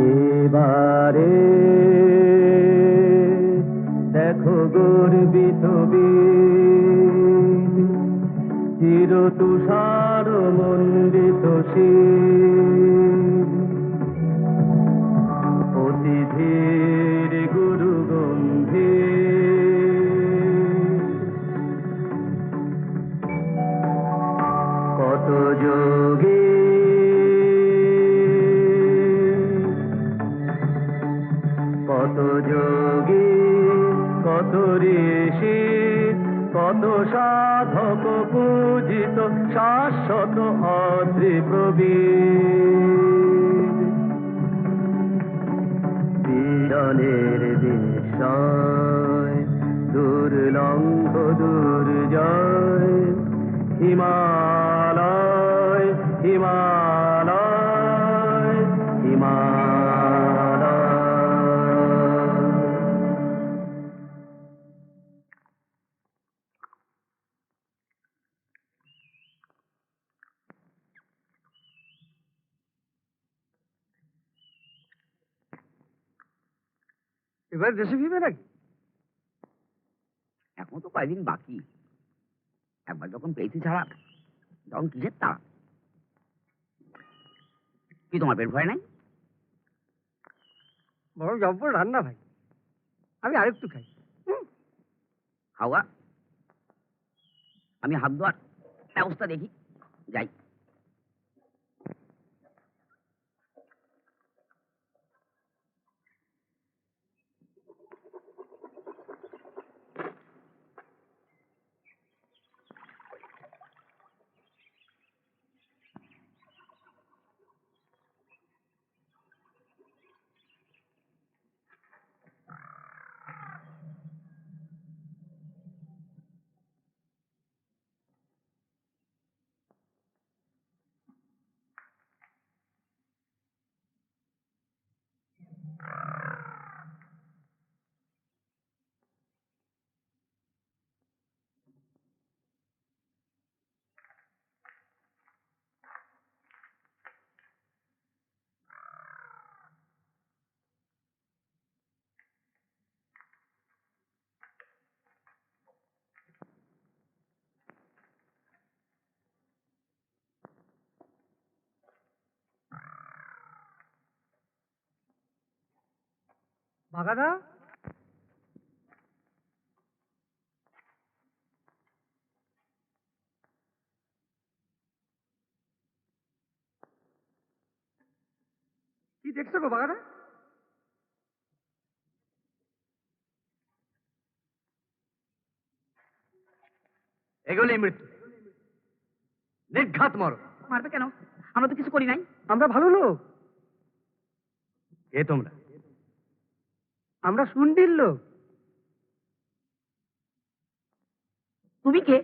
এবারে দেখো গর্বিত বীর, চির তুষার মণ্ডিত শির, অতি ধীর গুরু গম্ভীর। কত যোগী, কত যোগী, কত ঋষি, কত সাধক পূজিত শাশ্বত অদ্রিপ্রবীর। হিমালয় হিমালয় হিমালয়। এবার দেশে ফিরবে নাকি? এখন তো কয়েকদিন বাকি, একবার যখন পেয়েছি ছাড়া তখন কিসের তাড়া? কি তোমার পেট ভয় নাই? বড় জব্বর রান্না ভাই, আমি আরেকটু খাই। খাওয়া, আমি হাত ধোয়ার ব্যবস্থা দেখি, যাই। বাগাদা, কি দেখছো গো বাগাদা? এগুলি মৃত্যু, নির্ঘাত মর। মারবে কেন? আমরা তো কিছু করি নাই। আমরা ভালো লোক, কে তোমরা? আমরা শুন্ডির লোক। তুমি কে?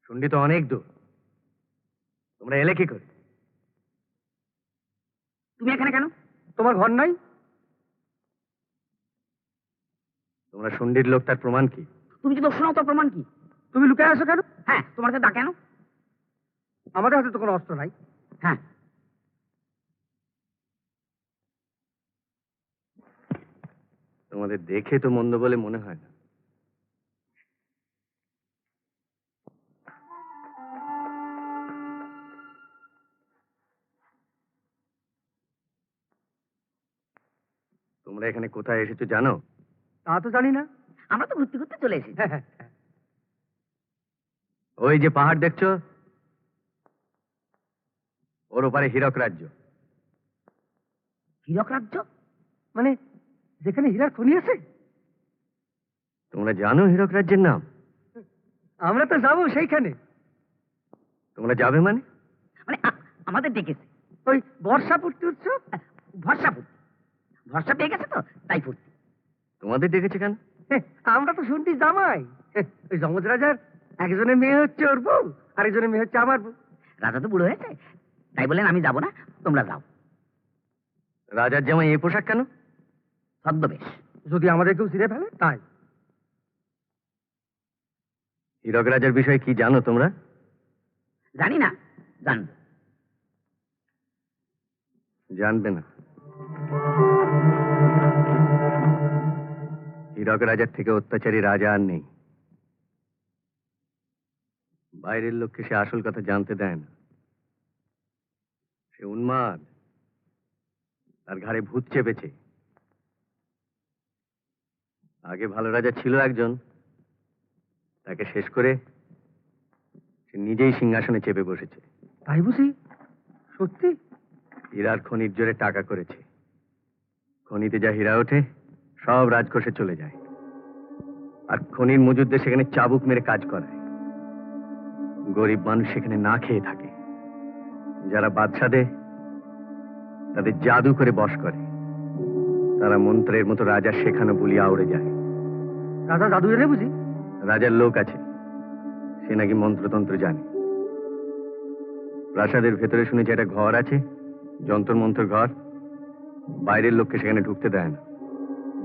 শুন্ডি তো অনেক দূর, তোমরা এলে কি করে? তুমি এখানে কেন? তোমার ঘর নাই? তোমরা শুন্ডির লোক, তার প্রমাণ কি? তুমি যদি শোনাও তোর প্রমাণ কি? তুমি লুকায় আসো কেন? হ্যাঁ, তোমার হাতে দা কেন? আমাদের হাতে তো কোনো অস্ত্র নাই। হ্যাঁ, তোমাদের দেখে তো মন্দ বলে মনে হয় না। তোমরা এখানে কোথায় এসেছো জানো? তা তো জানি না। আমরা তো ঘুরতে ঘুরতে চলে এসেছি। ওই যে পাহাড় দেখছো, ওর ওপারে হীরক রাজ্য। হীরক রাজ্য? মানে যেখানে হীরার খনি আছে? তোমরা জানো হীরক রাজ্যের নাম? আমরা তো যাবো সেইখানে। তোমরা যাবে মানে? মানে আমাদের ডেকেছে। ওই বর্ষা পড়তে উৎসব, ভরসা ফুর্তি, ভরসা পেয়ে গেছে তো তাই ফুর্তি। তোমাদের ডেকেছে কেন? আমরা তো শুনছি জামাই। ওই যমজ রাজার একজনের মেয়ে হচ্ছে ওর বউ, আরেকজনের মেয়ে হচ্ছে আমার বউ। রাজা তো বুড়ো হয়েছে, তাই বলেন আমি যাব না, তোমরা যাও। রাজার জামাই এই পোশাক কেন? ছদ্মবেশ। যদি আমাদের কেউ ছিঁড়ে ফেলে তাই। হীরক রাজার বিষয়ে কি জানো তোমরা? জানি না, জানবো। জানবে না। হীরক রাজার থেকে অত্যাচারী রাজা আর নেই। বাইরের লোককে সে আসল কথা জানতে দেয় না। সে উন্মাদ, তার ঘাড়ে ভূত চেপেছে। আগে ভালো রাজা ছিল একজন, তাকে শেষ করে সে নিজেই সিংহাসনে চেপে বসেছে। তাই বুঝি? সত্যি? হীরার খনির জোরে টাকা করেছে। খনিতে যা হীরা ওঠে সব রাজকোষে চলে যায়, আর খনির মজুরদের সেখানে চাবুক মেরে কাজ করায়। গরিব মানুষ সেখানে না খেয়ে থাকে। যারা বাদশাদের তাদের জাদু করে বশ করে। তারা মন্ত্রের মতো রাজার শেখানো বুলি আউড়ে যায়। রাজা জাদু এনে বুঝি? রাজার লোক আছে, সে নাকি মন্ত্রতন্ত্র জানে। প্রাসাদের ভেতরে শুনেছি একটা ঘর আছে, যন্ত্র মন্ত্র ঘর। বাইরের লোককে সেখানে ঢুকতে দেয় না,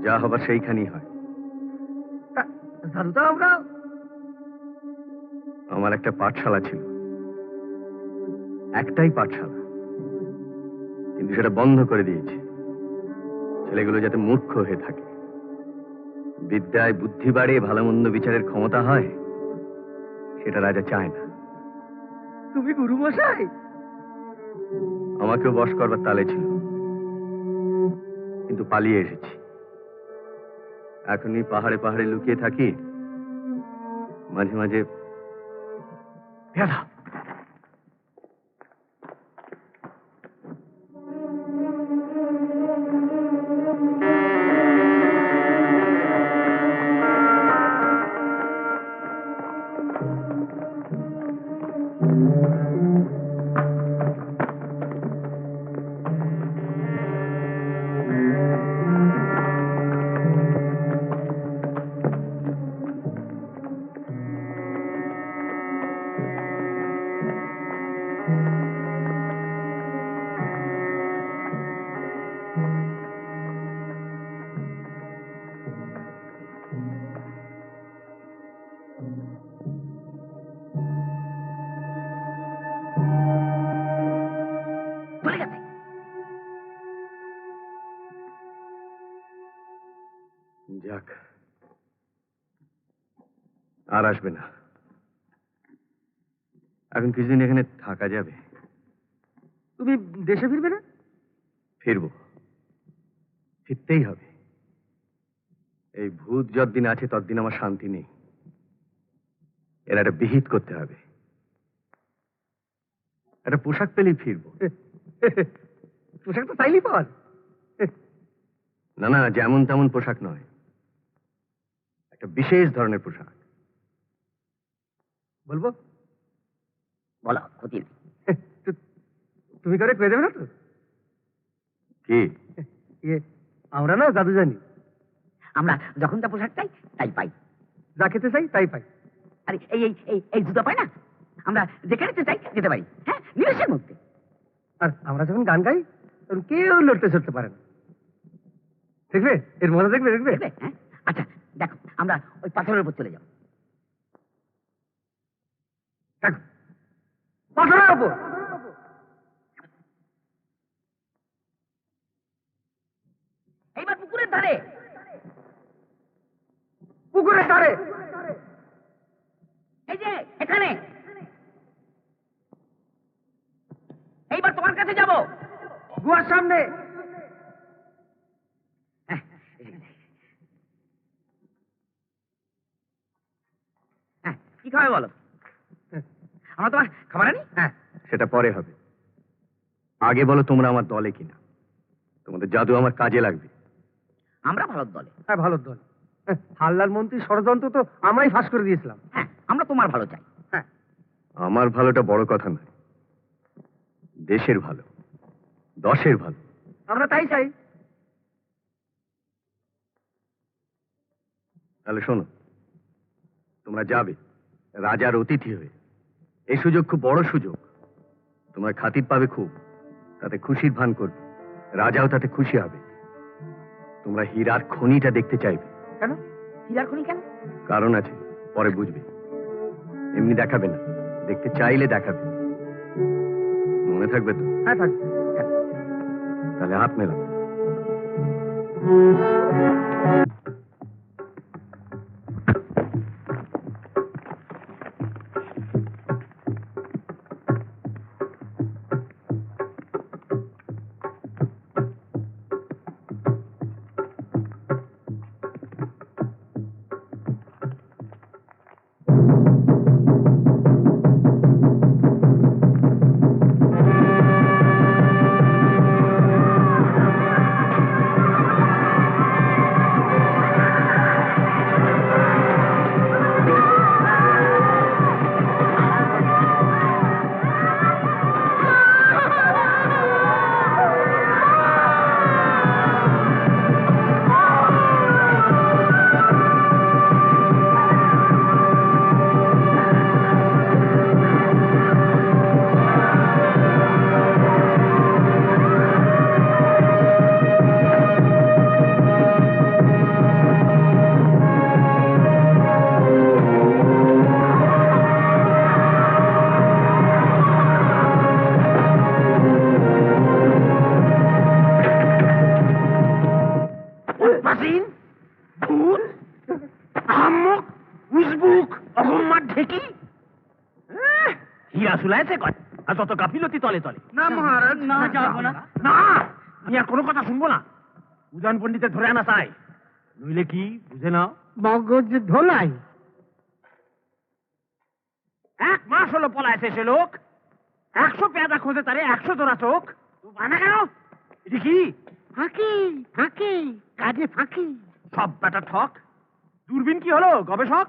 যা হবার সেইখানেই হয়। সাধু তো আমরা আমার একটা পাঠশালা ছিল, একটাই পাঠশালা, কিন্তু সেটা বন্ধ করে দিয়েছে। ছেলেগুলো যাতে মূর্খ হয়ে থাকে, বিদ্যায় বুদ্ধি বাড়ে, ভালো মন্দ বিচারের ক্ষমতা হয়, সেটা রাজা চায় না। তুমি গুরু মশাই? আমাকেও বশ করবার তালে ছিল, কিন্তু পালিয়ে এসেছি। এখনই পাহাড়ে পাহাড়ে লুকিয়ে থাকি, মাঝে মাঝে চলে গেছে। যাক, আর আসবে না। এখন কিছুদিন এখানে থাকা যাবে। তুমি দেশে ফিরবে না? ফিরবো, ফিরতেই হবে। এই ভূত যতদিন আছে ততদিন আমার শান্তি নেই। এর একটা বিহিত করতে হবে। একটা পোশাক পেলেই ফিরবো। পোশাক তো চাইলেই পাওয়া যায়। না না, যেমন তেমন পোশাক নয়, একটা বিশেষ ধরনের পোশাক। বলবো? বলো, ক্ষতি নেই। তুমি করে পেয়ে দেবে না তো? কি? আমরা না জাদু জানি, আমরা যখন যা পোশাক চাই তাই পাই। যা খেতে চাই তাই পাই। আরে এই এই এই এই জুতো পাই না, আমরা যেখানে চাই যেতে পারি, হ্যাঁ, নিমেষের মধ্যে। আর আমরা যখন গান গাই তখন কেউ লড়তে চড়তে পারে না। দেখবে এর মজা, দেখবে দেখবে। দেখবে? হ্যাঁ, আচ্ছা দেখো, আমরা ওই পাথরের উপর চলে যাবো। দেখো, পাথরের উপর। এইবার পুকুরের ধারে। পুকুরের ধারে? এই যে এখানে। এইবার তোমার কাছে যাবো। গুহার সামনে। হ্যাঁ, হ্যাঁ, কি খাবে বলো? আমরা তোমার খাবার আনি? হ্যাঁ, সেটা পরে হবে। আগে বলো তোমরা আমার দলে কিনা। তোমাদের জাদু আমার কাজে লাগবে। আমরা ভারত দলে। হ্যাঁ, ভালো দল। হাল্লার মন্ত্রী ষড়যন্ত্র তো আমরাই ফাঁস করে দিয়েছিলাম। হ্যাঁ, আমরা তোমার ভালো চাই। হ্যাঁ, আমার ভালোটা বড় কথা নয়, দেশের ভালো, দশের ভালো। আমরা তাই চাই। তাহলে শোনো, তোমরা যাবে রাজার অতিথি হয়ে। এই সুযোগ খুব বড় সুযোগ। তোমরা খাতির পাবে খুব, তাতে খুশির ভান করবে, রাজাও তাতে খুশি হবে। তোমরা হীরার খনিটা দেখতে চাইবে। কেন? হীরার খনি কেন? কারণ আছে, পরে বুঝবে। এমনি দেখাবে না, দেখতে চাইলে দেখাবে। মনে থাকবে তো? হ্যাঁ, থাকবে। তাহলে হাত মেলাও। ঝুলাইছে কয় আর তত গাফিলতি তলে তলে। না মহারাজ, না যাবো না। না, আমি আর কোনো কথা শুনবো না। উদয়ন পণ্ডিতের ধরে আনা চাই, নইলে কি বুঝে নাও। মগজ ধোলাই। 1 মাস হলো পলাইছে সে লোক। 100 পেয়াদা খোঁজে তারে 100 জোড়া চোখ। বানা কেন? এটা কি? ফাঁকি ফাঁকি, কাজে ফাঁকি। সব বেটা ঠক। দূরবীন কি হলো গবেষক?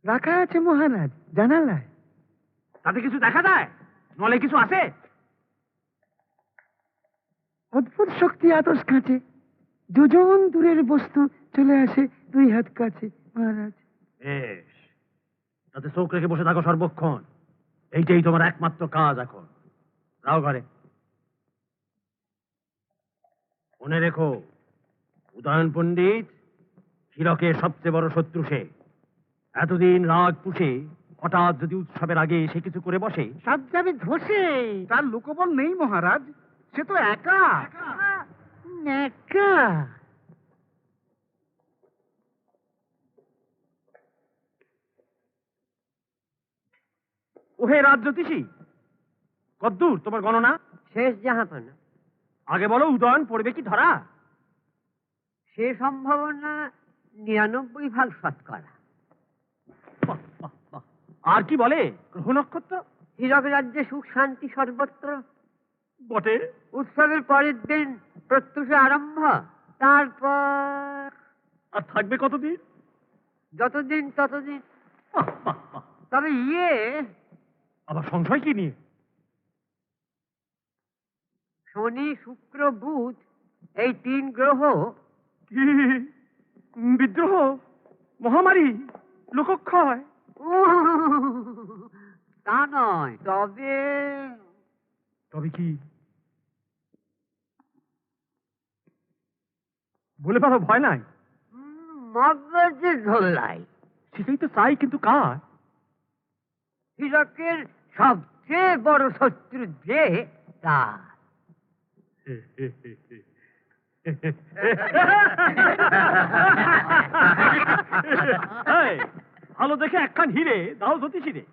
রাখা আছে মহারাজ জানালায়। তাতে কিছু দেখা যায়? নলে কিছু আছে? অদ্ভুত শক্তি আতস কাছে, দুজন দূরের বস্তু চলে আসে 2 হাত কাছে মহারাজ। বেশ, তাতে চোখ রেখে বসে থাকো সর্বক্ষণ। এইটাই তোমার একমাত্র কাজ এখন। যাও ঘরে। মনে রেখো, উদয়ন পণ্ডিত হীরকের সবচেয়ে বড় শত্রু সে। এতদিন রাগ পুষে হঠাৎ যদি উৎসবের আগে সে কিছু করে বসে, সব যাবে ধসে। তার লোকবল নেই মহারাজ, সে তো একা। একা। ওহে রাজ জ্যোতিষী, কদ্দূর তোমার গণনা? শেষ জাহাপনা, আগে বলো, উদয়ন পড়বে কি ধরা? সে সম্ভাবনা 99 ভাগ শতকরা। বাহ, বাহ, বাহ। আর কি বলে গ্রহ নক্ষত্র? হীরক রাজ্যে সুখ শান্তি সর্বত্র। বটে। উৎসবের পরের দিন প্রত্যুষে আরম্ভ, তারপর আর থাকবে কতদিন? যতদিন ততদিন। বাহ, বাহ, বাহ। তবে আবার সংশয় কি নিয়ে? শনি শুক্র বুধ এই 3 গ্রহ কি? বিদ্রোহ, মহামারী, লোকক্ষয়? তা নয়, তবে তবে কি বলে পারো? ভয় নাই? মগজের ধোলাই। সেটাই তো চাই, কিন্তু কার? হীরকের সবচেয়ে বড় শত্রু যে তার। এই, ভালো দেখে একখান হিরে দাও জ্যোতিষী রে।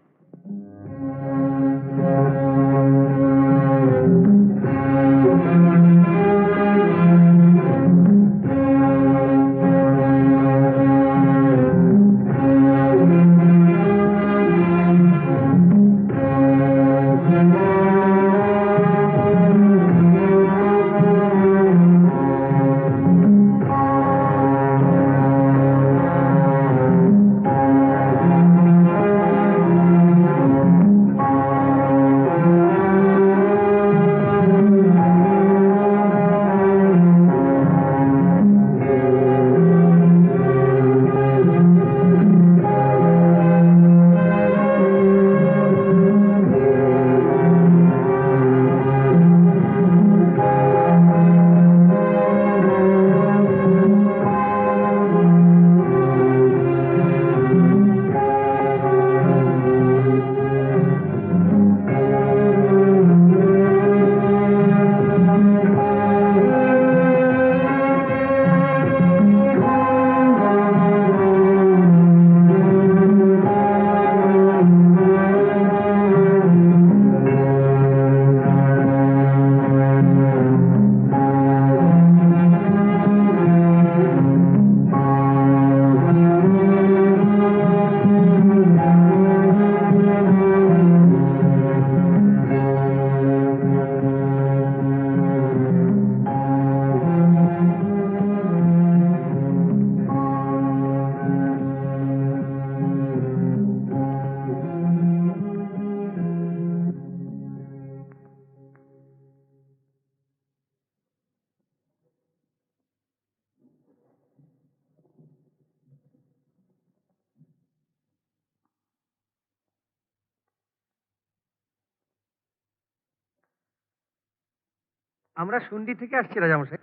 আমরা সুন্দি থেকে আসছি রাজামশাই।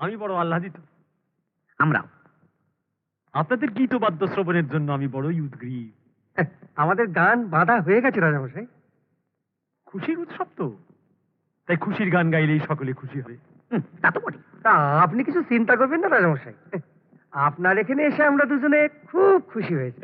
আমি বড় আহ্লাদিত। আমরাও। আপনাদের গীতবাদ্য শ্রবণের জন্য আমি বড়ই উদ্গ্রীব। আমাদের গান বাঁধা হয়ে গেছে রাজামশাই। খুশির উৎসব তো, তাই খুশির গান গাইলেই সকলে খুশি হয়। তা তো বলি। তা আপনি কিছু চিন্তা করবেন না রাজামশাই, আপনার এখানে এসে আমরা দুজনে খুব খুশি হয়েছি।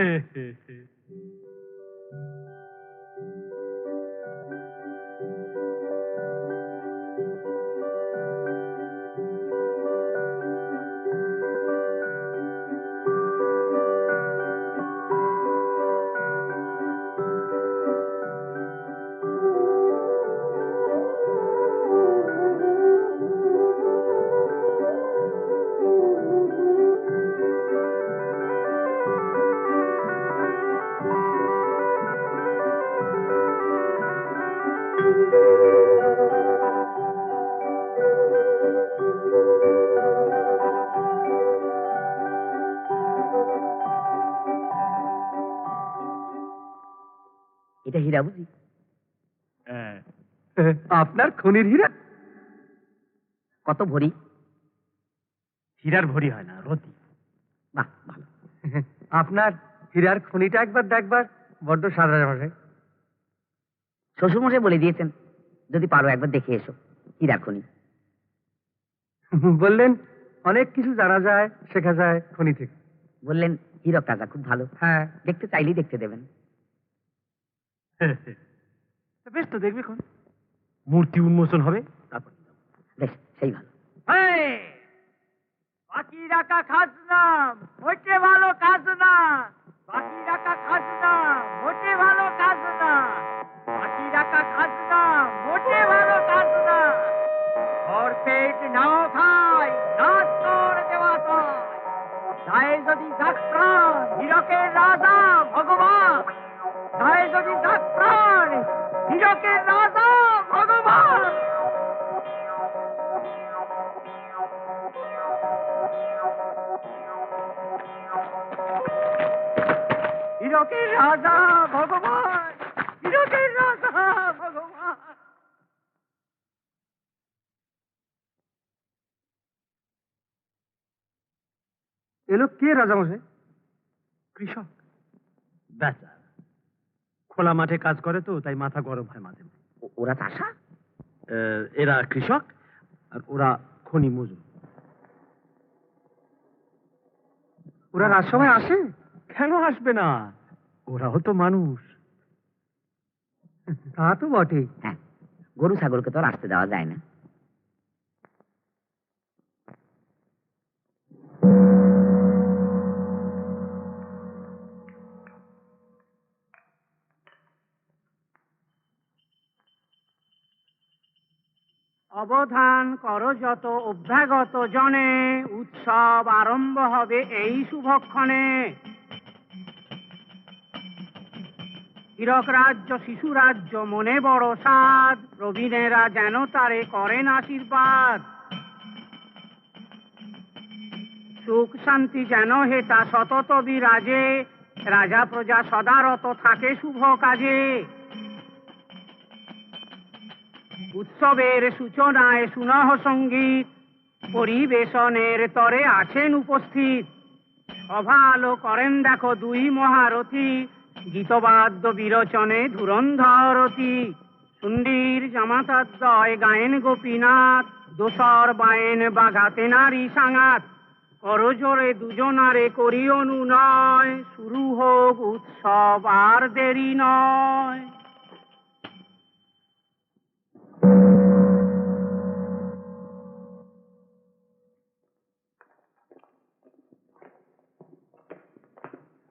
হীরা বুঝি। আপনার খনির হীরা? কত ভরি? হীরার ভরি হয় না, রতি। বাহ, ভালো। আপনার হীরার খনিটা একবার দেখবার বড্ড সাদা মশাই। শ্বশুরমশাই বলে দিয়েছেন যদি পারো একবার দেখে এসো হীরার খনি। বললেন অনেক কিছু জানা যায়, শেখা যায় খনি থেকে। বললেন হীরক রাজা খুব ভালো, হ্যাঁ, দেখতে চাইলেই দেখতে দেবেন। বেশ, তো দেখবে কোন মূর্তি উন্মোচন হবে, তারপর বেশ, সেই ভালো। বাকি রাখা খাজনা মোটে ভালো খাজনা, বাকি রাখা খাজনা মোটে ভালো খাজনা, বাকি রাখা খাজনা মোটে ভালো খাজনা। ঘর পেট নাও খায়, নাচ কর দেওয়া চায়, গায়ে যদি জাফরান হীরকের রাজা ভগবান, গায়ে যদি জাফরান হীরকের রাজা ভগবান। হীরকের রাজা ভগবান, হীরকের রাজা ভগবান। এলো কে রাজামশাই? কৃষক বেচার খোলা মাঠে কাজ করে তো, তাই মাথা গরম হয় মাঝে মাঝে। ওরা চাষা? এরা কৃষক আর ওরা খনি মজুর। ওরা রাজসভায় আসে? কেন আসবে না, ওরাও তো মানুষ। তা তো বটেই। হ্যাঁ, গরু ছাগলকে তো আর আসতে দেওয়া যায় না। অবধান কর যত অভ্যাগত জনে, উৎসব আরম্ভ হবে এই শুভক্ষণে। হীরক রাজ্য শিশু রাজ্য মনে বড় সাদ, প্রবীণেরা যেন তারে করেন আশীর্বাদ। সুখ শান্তি যেন হেতা সতত বিরাজে, রাজা প্রজা সদারত থাকে শুভ কাজে। উৎসবের সূচনায় সুনহ সঙ্গীত, পরিবেশনের তরে আছেন উপস্থিত। সভালো করেন দেখো দুই মহারথী, গীতবাদ্য বিরচনে ধুরন্ধরতি। সুন্দীর জামাতাদ্বয় গায়েন গোপীনাথ, দোসর বায়েন বাগাতে নারী সাঙাত। করজোরে দুজনারে করি অনুনয়, শুরু হোক উৎসব আর দেরি নয়।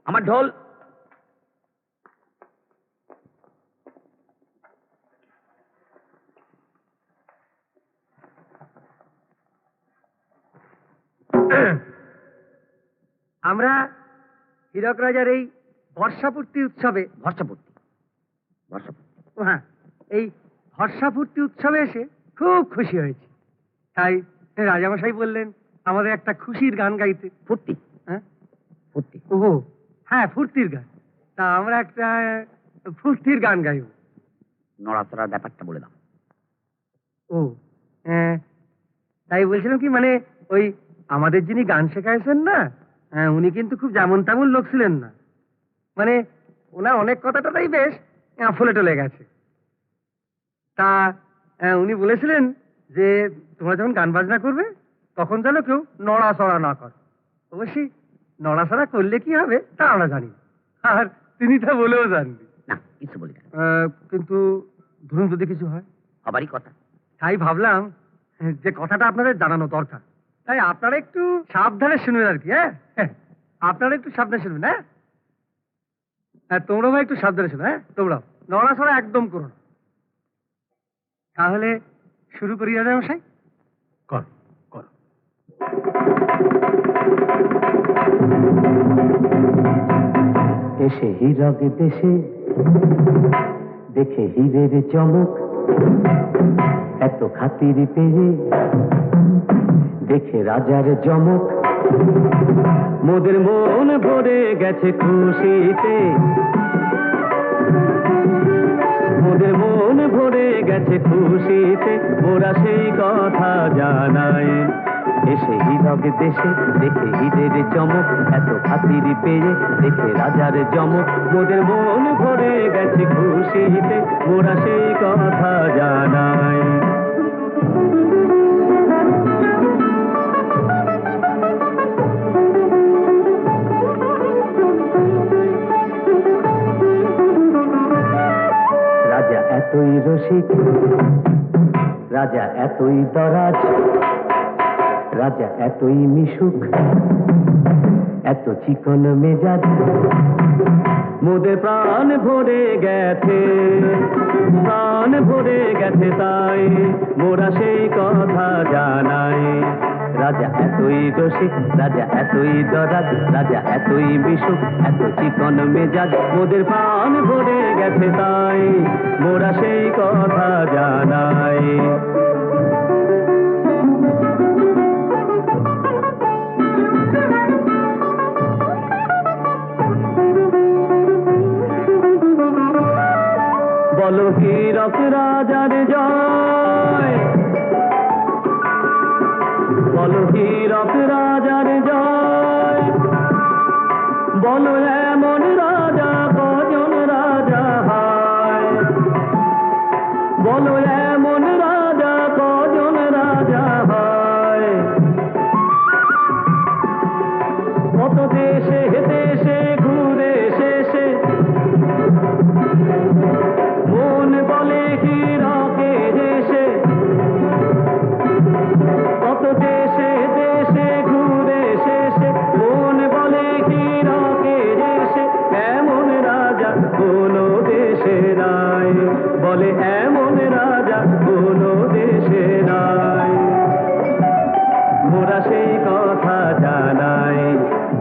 আমার ঢোল। আমরা হীরক রাজার এই বর্ষাপূর্তি উৎসবে ভরসাপূর্তি। হ্যাঁ, এই হর্ষাপূর্তি উৎসবে এসে খুব খুশি হয়েছি। তাই রাজামশাই বললেন আমাদের একটা খুশির গান গাইতে। ফুর্তি। হ্যাঁ, ফুর্তি। ওহো, হ্যাঁ, ফুর্তির গান। তা আমরা একটা ফুর্তির গান গাইব। নড়াচড়ার ব্যাপারটা বলে দাও। ও, তাই বলছিলাম কি, মানে ওই আমাদের যিনি গান শেখাইছেন না, উনি কিন্তু খুব যেমন তেমন লোক ছিলেন না। মানে ওনার অনেক কথাটাই বেশ ফুলে টলে গেছে। তা উনি বলেছিলেন যে তোমরা যখন গান বাজনা করবে তখন যেন কেউ নড়াচড়া না করে। অবশ্যই নড়াচড়া করলে কি হবে তা আমরা জানি, আর তিনি তা বলেও জানবি না, কিছু বলি না। কিন্তু ধরুন যদি কিছু হয়, হবারই কথা। তাই ভাবলাম যে কথাটা আপনাদের জানানো দরকার। তাই আপনারা একটু সাবধানে শুনবেন আর কি। হ্যাঁ, আপনারা একটু সাবধানে শুনবেন। হ্যাঁ, তোমরা ভাই একটু সাবধানে শুনো। হ্যাঁ, তোমরাও নড়াচড়া একদম করো না। তাহলে শুরু করি রাজামশাই। কর কর। এসে হীরক দেশে দেখে হীরের চমক, এত খাতির পেয়ে দেখে রাজার জমক, মোদের মন ভরে গেছে খুশিতে। মোদের মন ভরে গেছে খুশিতে, মোরা সেই কথা জানাই। এসে হীরক দেশে দেখে হীরের চমক, এত খাতির পেয়ে দেখে রাজার জমক, মোদের মন ভরে গেছে খুশিতে, মোরা সেই কথা জানাই। রাজা এতই রসিক, রাজা এতই দরাজ, রাজা এতই মিশুক, এত চিকন মেজাজ, মোদের প্রাণ ভরে গেছে, প্রাণ ভরে গেছে, তাই মোরা সেই কথা জানাই। রাজা এতই রসিক, রাজা এতই দরাজ, রাজা এতই মিশুক, এত চিকন মেজাজ, মোদের প্রাণ ভরে গেছে, তাই মোরা সেই কথা জানাই। বলো হীরক রাজার জয়, বলো হীরক রাজার জয়, বলো এমন রাজা কজন রাজা হয়, বলো এমন রাজা কজন রাজা হয়। কত দেশে দেশে ঘুরে শেষে মন বলে হীরকের দেশে, কত দেশে দেশে ঘুরে শেষে মন বলে হীরকের দেশে, এমন রাজা কোনো দেশে নাই, বলে এমন রাজা কোনো দেশে নাই। মোরা সেই কথা জানাই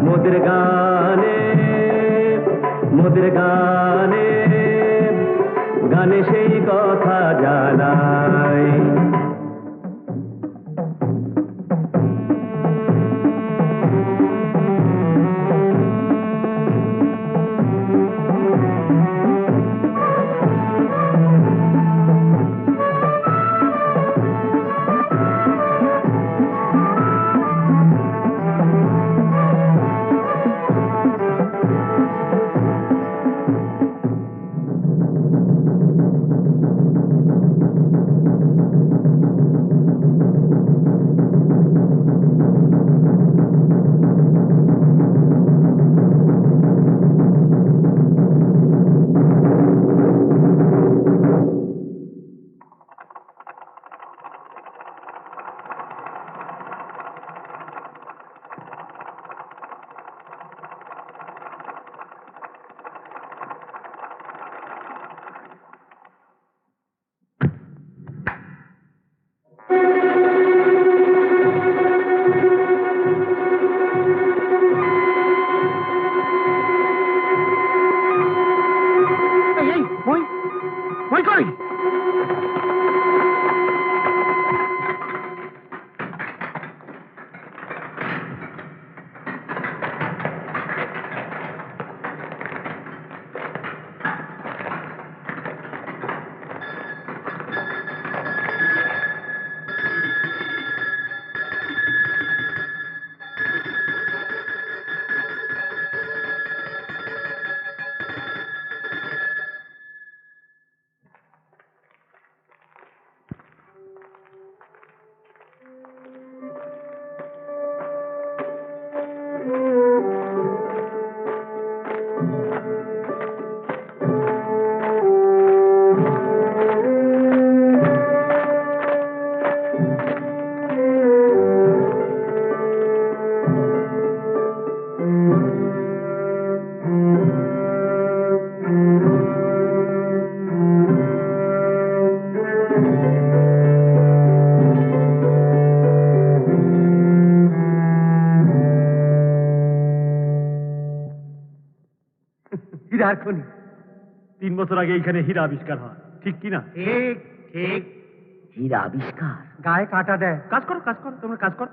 মোদের গানে, মোদের গানে, গানে সেই কথা জানাই। হীরার খনি 3 বছর আগে এইখানে হীরা আবিষ্কার হয়, ঠিক কিনা? ঠিক ঠিক। হীরা আবিষ্কার, গায়ে কাটা দেয়। কাজ করো, কাজ করো, তোমরা কাজ করো।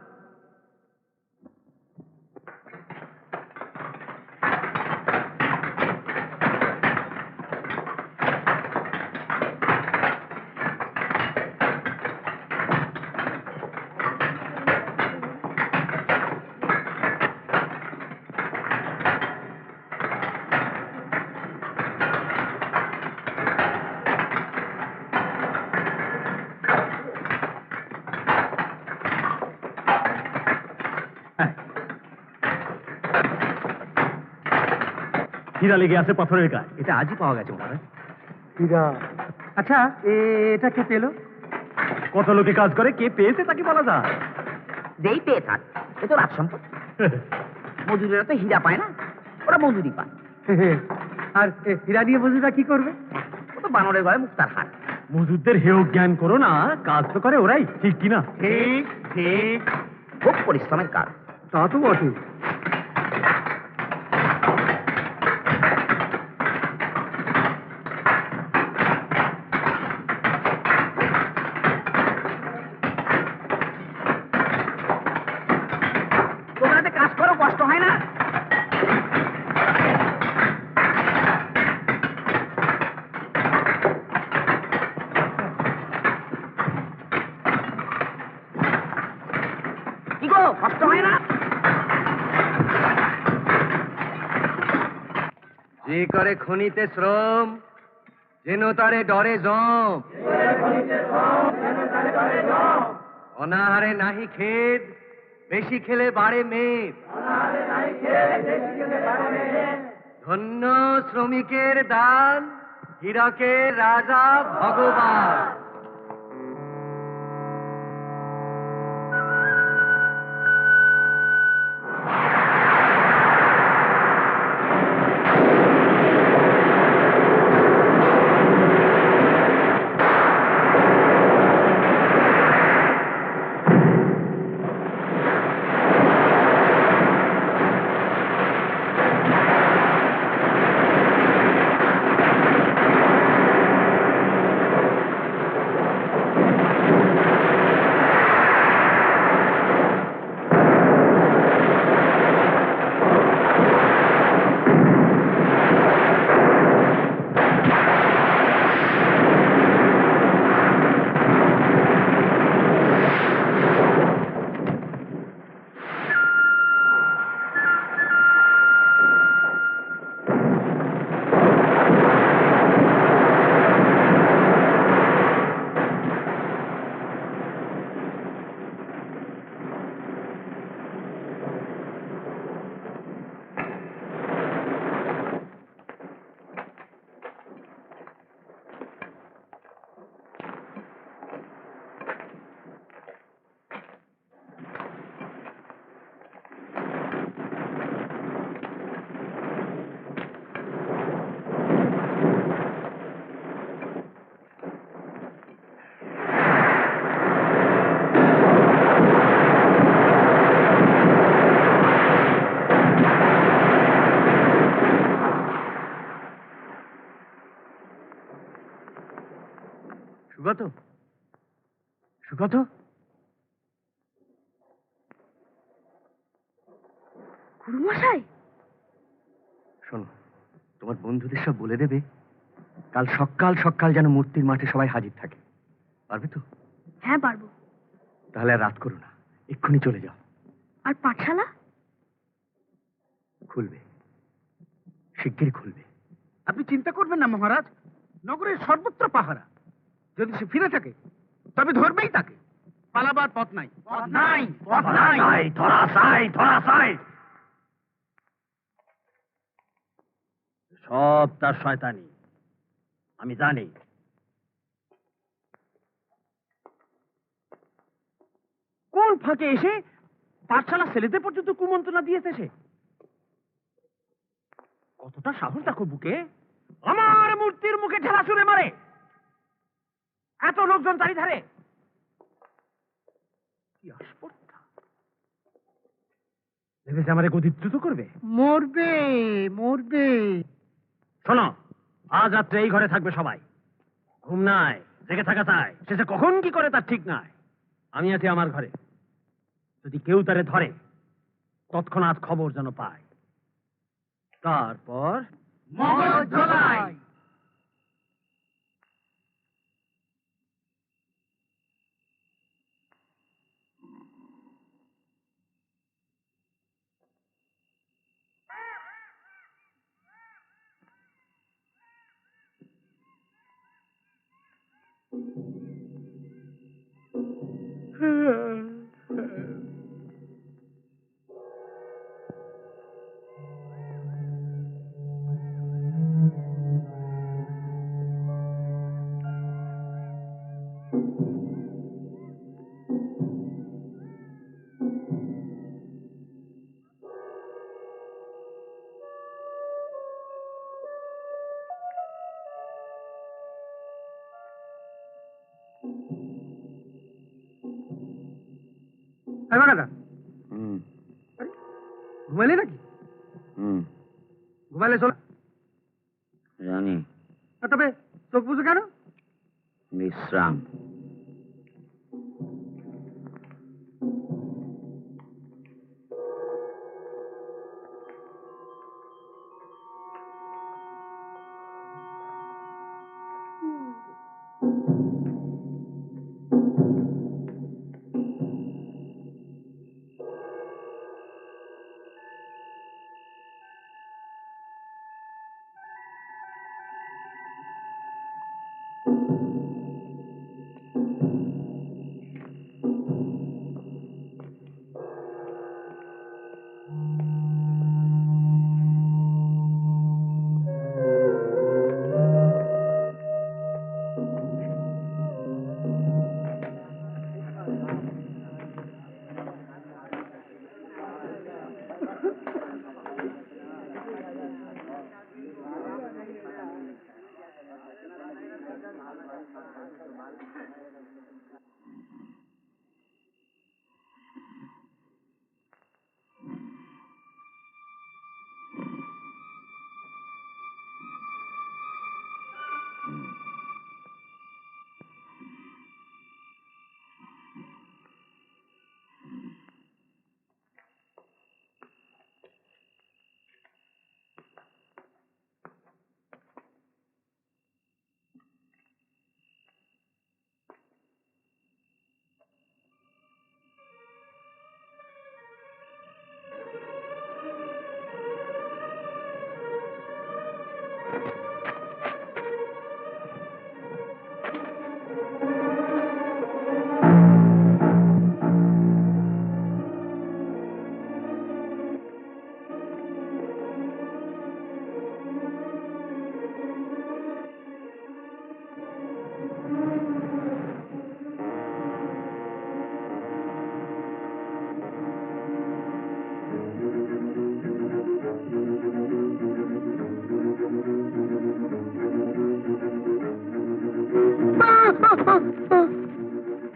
হীরা লেগে আছে পাথরের গায়ে। এটা আজই পাওয়া গেছে মহারাজ। হীরা। আচ্ছা, এটা কে পেলো? কত লোকে কাজ করে, কে পেয়েছে তাকে বলা যায়। যেই পেয়ে থাক, এ তো রাজ সম্পদ। মজুরেরা তো হীরা পায় না, ওরা মজুরি পায়। আর হীরা দিয়ে বন্ধুরা কি করবে? ও তো বানরের ঘরে মুক্তার হাট। মজুরদের হেয় জ্ঞান করো না, কাজ তো করে ওরাই, ঠিক কিনা? ঠিক ঠিক, খুব পরিশ্রমের কাজ। তা তো বটে। তোমরা যে কাজ করো, কষ্ট হয় না? কি গো, কষ্ট হয় না? যে করে খনিতে শ্রম, যেন তারে ডরে জম। অনাহারে নাহি খেদ, বেশি খেলে বাড়ে মেদ। ধন্য শ্রমিকের দান, হীরকের রাজা ভগবান। সুগত, সুগত, গুরুমশাই, শোনো, তোমার বন্ধুদের সব বলে দেবে কাল সকাল সকাল যেন মূর্তির মাঠে সবাই হাজির থাকে। পারবে তো? হ্যাঁ পারবো। তাহলে আর রাত করো না, এক্ষুনি চলে যাও। আর পাঠশালা? খুলবে, শিগগিরই খুলবে। আপনি চিন্তা করবেন না মহারাজ, নগরের সর্বত্র পাহারা। যদি সে ফিরে থাকে তবে ধরবেই তাকে, পালাবার পথ নাই, পথ নাই, পথ নাই। সব তার শয়তানি, আমি জানি। কোন ফাঁকে এসে পাঠশালা ছেলেদের পর্যন্ত কুমন্ত্রণা দিয়েছে সে? কতটা সাহস দেখো বুকে, আমার মূর্তির মুখে ঠেলা ছুঁড়ে মারে। এত লোকজন চারিধারে, কি আস্পর্ধা! ভেবেছে আমারে গদিচ্যুত করবে? মরবে, মরবে। শোনো, আজ রাত্রে এই ঘরে থাকবে সবাই। ঘুম নাই, জেগে থাকা চাই। শেষে কখন কি করে তার ঠিক নাই। আমি আছি আমার ঘরে, যদি কেউ তারে ধরে তৎক্ষণাৎ খবর যেন পায়। তারপর মগজ ধোলাই। দাদা হুম ঘুমাইলে নাকি? হুম ঘুমাইলে চল। জানি। তবে চোখ বুঝো কেন? বিশ্রাম।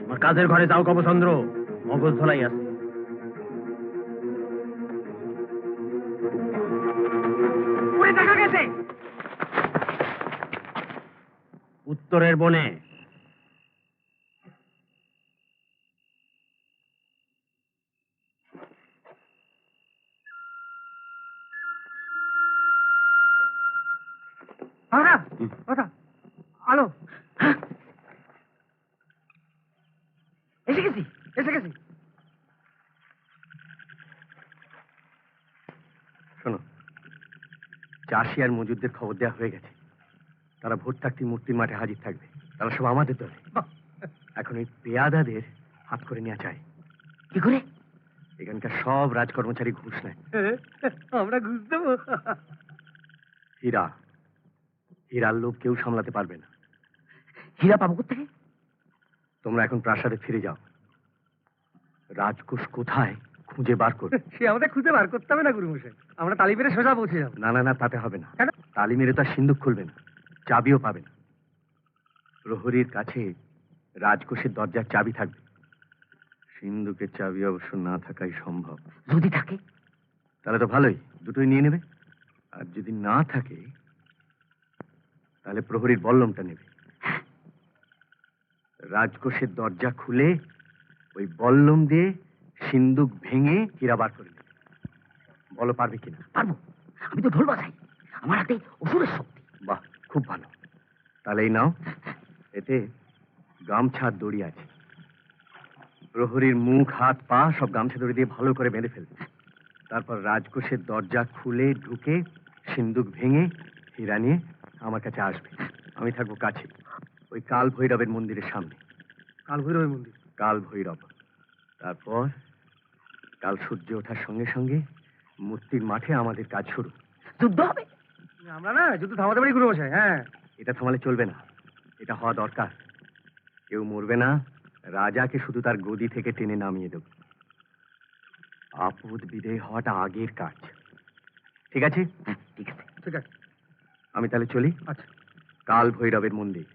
আমার কাজের ঘরে যাও কবচন্দ্র, মগজ ধলাই আছে। দেখা গেছে উত্তরের বনে। আলো এসে গেছি এসে গেছি। শোনো, চাষি আর মজুরদের খবর দেওয়া হয়ে গেছে। তারা ভোট থাকতে মূর্তির মাঠে হাজির থাকবে। তারা সব আমাদের দলে। এখন ওই পেয়াদাদের হাত করে নেওয়া চাই। কি করে? এখানকার সব রাজকর্মচারী ঘুষ নেয়। আমরা ঘুষ দেবো? হীরা, হীরার লোভ কেউ সামলাতে পারবে না। হীরা পাবো কোথেকে? তোমরা এখন প্রাসাদে ফিরে যাও। রাজকোষ কোথায় খুঁজে বার করবে। সে আমাদের খুঁজে বার করতে হবে না গুরুমশাই, আমরা তালি মেরে সোজা পৌঁছে যাবো। না না না, তাতে হবে না। কেন? তালি মেরে তো আর সিন্দুক খুলবে না, চাবিও পাবে না। প্রহরীর কাছে রাজকোষের দরজার চাবি থাকবে। সিন্দুকের চাবি অবশ্য না থাকাই সম্ভব। যদি থাকে তাহলে তো ভালোই, দুটোই নিয়ে নেবে। আর যদি না থাকে তাহলে প্রহরীর বল্লমটা নেবে। রাজকোষের দরজা খুলে ওই বল্লম দিয়ে সিন্দুক ভেঙে হীরা বার করে নেবে। বলো পারবে কিনা? পারবো, আমি তো ঢোল বাজাই, আমার হাতে অসুরের শক্তি। বাহ, খুব ভালো। তাহলে এই নাও, এতে গামছার দড়ি আছে। প্রহরীর মুখ হাত পা সব গামছা দড়ি দিয়ে ভালো করে বেঁধে ফেলবে। তারপর রাজকোষের দরজা খুলে ঢুকে সিন্দুক ভেঙে হীরা নিয়ে আমার কাছে আসবে। আমি থাকবো কাছে, ওই কাল ভৈরবের মন্দিরের সামনে। কাল ভৈরবের মন্দির? কাল ভৈরব। তারপর কাল সূর্য ওঠার সঙ্গে সঙ্গে মূর্তির মাঠে আমাদের কাজ শুরু। যুদ্ধ হবে? আমরা না যুদ্ধ থামাতে পারি গুরুমশাই। হ্যাঁ, এটা থামালে চলবে না, এটা হওয়া দরকার। কেউ মরবে না, রাজাকে শুধু তার গদি থেকে টেনে নামিয়ে দেব। আপদ বিদেয় হওয়াটা আগের কাজ। ঠিক আছে? হ্যাঁ ঠিক আছে। ঠিক আছে, আমি তাহলে চলি। আচ্ছা। কাল ভৈরবের মন্দির।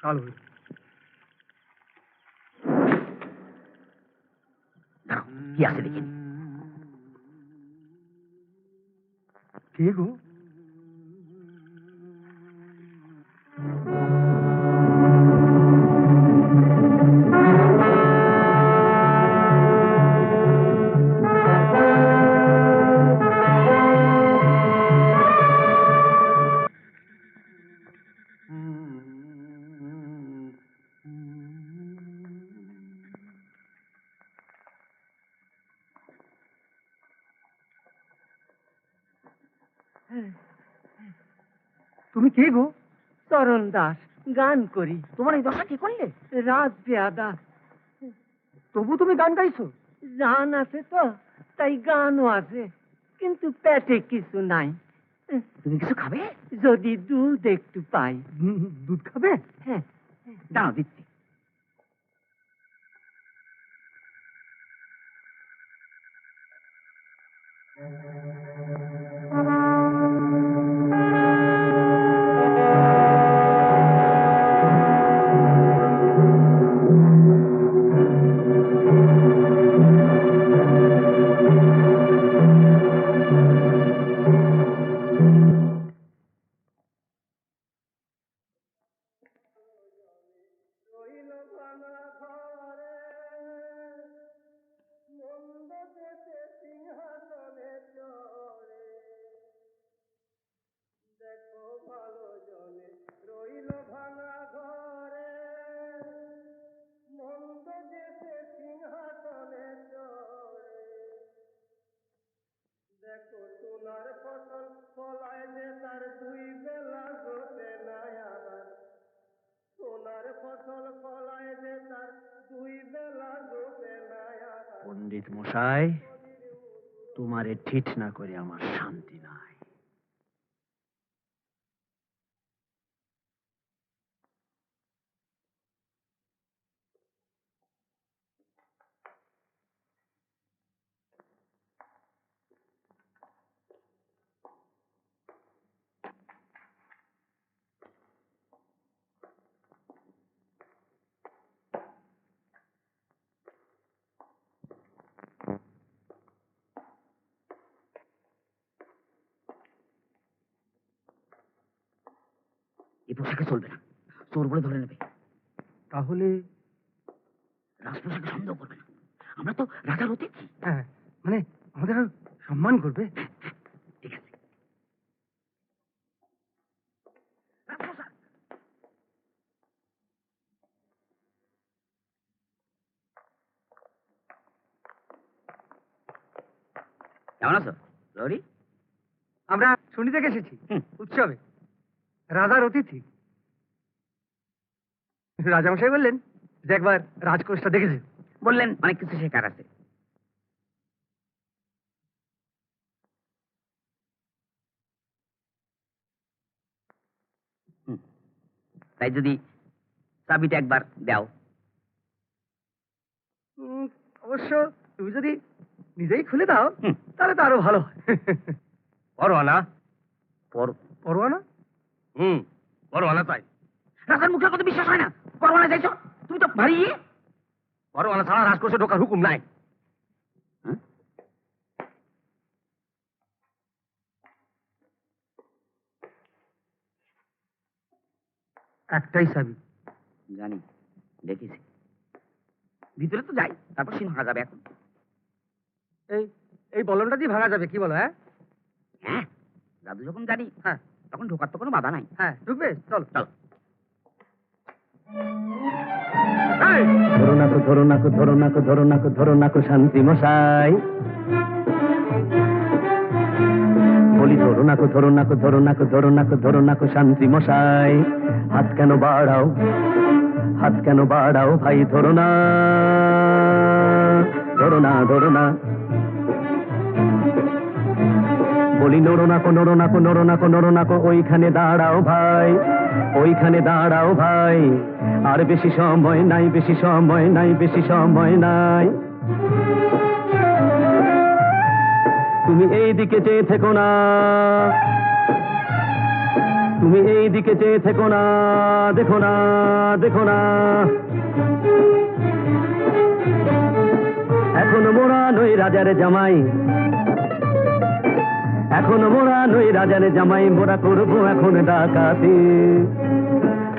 কাল ভৈরব। দাঁড়াও, কি আছে দেখিনি। কে গো? তুমি কে গো? চরণ দাস, গান করি। তোমার এই দশা কি করলে? রাত পেয়াদা। তবু তুমি গান গাইছো? জান আছে তো, তাই গানও আছে, কিন্তু পেটে কিছু নাই। তুমি কিছু খাবে? যদি দুধ একটু পাই। দুধ খাবে? হ্যাঁ, দাঁড়াও দিচ্ছি। পণ্ডিত মশাই, তোমারে ঠিক না করে আমার শান্তি নাই। এই পোশাকে চলবে না, চোর বলে ধরে নেবে। তাহলে? রাজপোশাকে সন্দেহ করবে না, আমরা তো রাজার অতিথি। হ্যাঁ, মানে আমাদের আর সম্মান করবে। ঠিক আছে। রাজপোশাক। কেমন আছো লরি? আমরা শুনিতে এসেছি উৎসবে, রাজার অতিথি। রাজামশাই বললেন যে একবার রাজকোষটা দেখেছে। বললেন অনেক কিছু শেখার আছে। তাই যদি চাবিটা একবার দাও। অবশ্য তুমি যদি নিজেই খুলে দাও তাহলে তো আরো ভালো হয়। পরোয়ানা? পরোয়ানা? পরোয়ানা চাই। রাজার মুখের কথা বিশ্বাস হয় না, পরোয়ানা চাইছো? তুমি তো ভারী। পরোয়ানা ছাড়া রাজকোষে ঢোকার হুকুম নাই। একটাই চাবি। জানি, দেখেছি। ভিতরে তো যাই, তারপর সিন ভাঙা যাবে। এখন এই এই বলনটা দিয়ে ভাঙা যাবে, কি বলো? হ্যাঁ হ্যাঁ, দাদু যখন জানি হ্যাঁ তখন ঢোকার তো কোনো বাধা নাই। হ্যাঁ, ঢুকবে? চলো চলো। ধরো নাকো ধরো নাকো ধরো নাকো ধরো নাকো ধরো নাকো শান্তি মশাই। বলি ধরো নাকো ধরো নাকো ধরো নাকো ধরো নাকো ধরো নাকো শান্তি মশাই। হাত কেন বাড়াও, হাত কেন বাড়াও ভাই, ধরো না ধরো না ধরো না। বলি নড়ো নাকো নড়ো নাকো নড়ো নাকো নড়ো নাকো, ওইখানে দাঁড়াও ভাই, ওইখানে দাঁড়াও ভাই। আর বেশি সময় নাই, বেশি সময় নাই, বেশি সময় নাই। তুমি এই দিকে চেয়ে থেকো না, তুমি এই দিকে চেয়ে থেকো না, দেখো না দেখো না। এখনো মোরা নই রাজার জামাই, এখনো মোরা নই রাজার জামাই, মোরা করবো এখন ডাকাতি,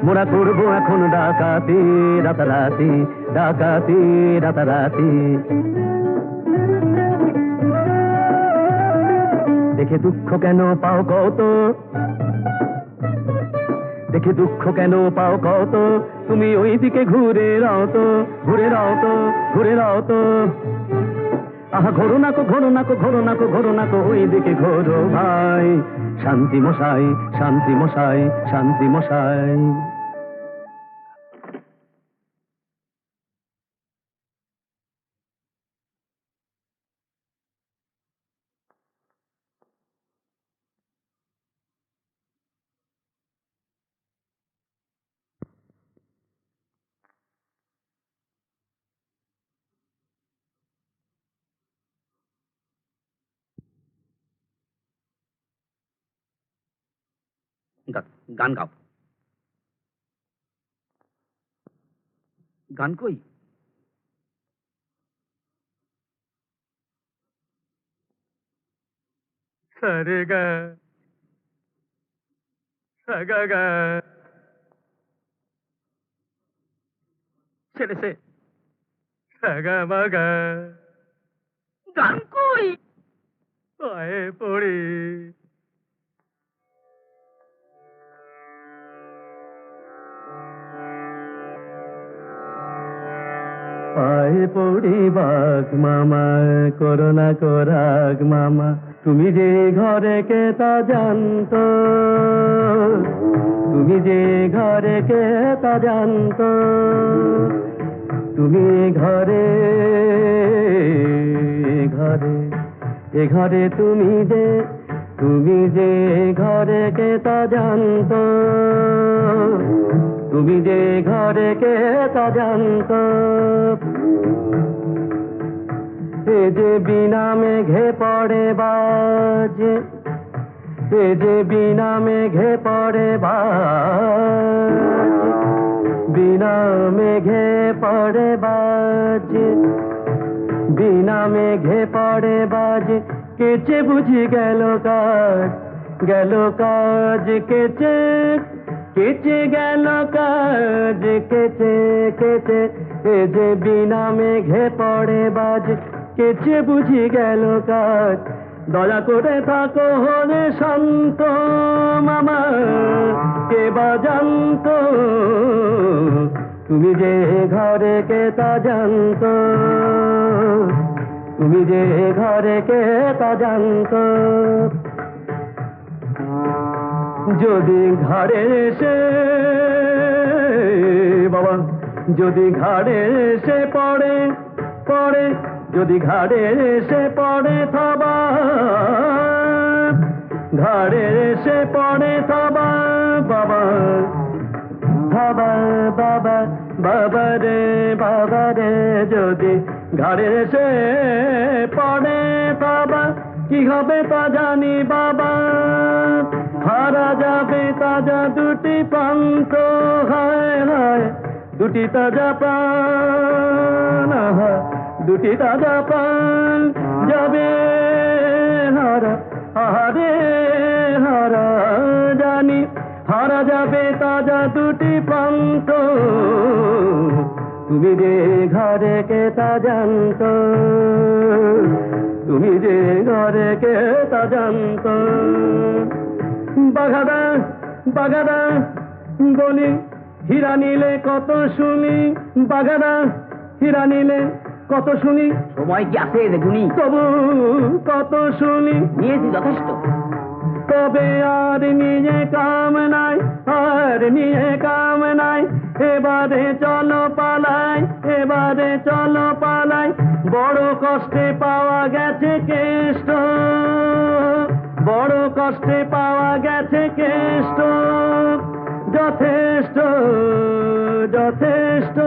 মোরা করবো এখন ডাকাতি, রাতারাতি ডাকাতি, রাতারাতি। দেখে দুঃখ কেন পাও কত, দেখে দুঃখ কেন পাও কত, তুমি ওই দিকে ঘুরে রাও তো, ঘুরে রাও তো, ঘুরে রাও তো। আহা ঘোরো না কো, ঘোরো না কো, ঘোরো না কো, ঘোরো না কো, ওই দিকে ঘোরো ভাই। শান্তি মশাই, শান্তি মশাই, শান্তি মশাই। গান গাও। গান কই? সারে গা সাগা গা ছেড়েছে সাগা মাগা। গান কই? পায়ে পড়ি পায়ে পড়ি বাঘ মামা, করোনা করাগ মামা, তুমি যে ঘরে কে তা জানতো, তুমি যে ঘরে কে তা জানতো, তুমি ঘরে ঘরে এ ঘরে তুমি যে, তুমি যে ঘরে কে তা জানতো, তুমি যে ঘরে কে তা জানতো। এ যে বিনা মেঘে পড়ে বাজ, এ যে বিনা মেঘে পড়ে বাজ, বিনা মেঘে পড়ে বাজ, বিনা মেঘে পড়ে বাজ, কেচে বুঝি গেল কাজ, গেল কাজ কেচে, কেচে গেল কাজ, কেচে কেচে। এ যে বিনা মেঘে পড়ে বাজ, কেচে বুঝি গেল কাজ। দয়া করে থাকো হরে শান্ত মামা, কে বা জানতো, তুমি যে ঘরে কে তা জানতো, তুমি যে ঘরে কে তা জানতো। যদি ঘরে এসে বাবা, যদি ঘাড়ে এসে পড়ে পড়ে, যদি ঘাড়ে এসে পড়ে থাবা, ঘাড়ে এসে পড়ে থাবা বাবা, থাবা বাবা, বাবা রে বাবা রে। যদি ঘাড়ে এসে পড়ে থাবা, কি হবে তা জানি বাবা, হারা যাবে তাজা দুটি প্রান্ত, হায় হায় দুটি তাজা প্রাণ, দুটি তাজা প্রাণ যাবে হারা, হারে হারা জানি, হারা যাবে তাজা দুটি প্রান্ত। তুমি যে ঘরে কে তা জানতো, তুমি যে ঘরে কে তা জানতো। বাঘাদা বাঘাদা বলি, হীরা নিলে কত শুনি, বাঘাদা হীরা নিলে কত শুনি। সময় কি আছে দেখুনি? তবু কত শুনি, নিয়েছি যথেষ্ট। তবে আর নিয়ে কাম নাই, আর নিয়ে কাম নাই। এবারে চলো পালাই, এবারে চলো পালাই। বড় কষ্টে পাওয়া গেছে কেষ্ট, বড় কষ্টে পাওয়া গেছে কেষ্ট। যথেষ্ট যথেষ্ট।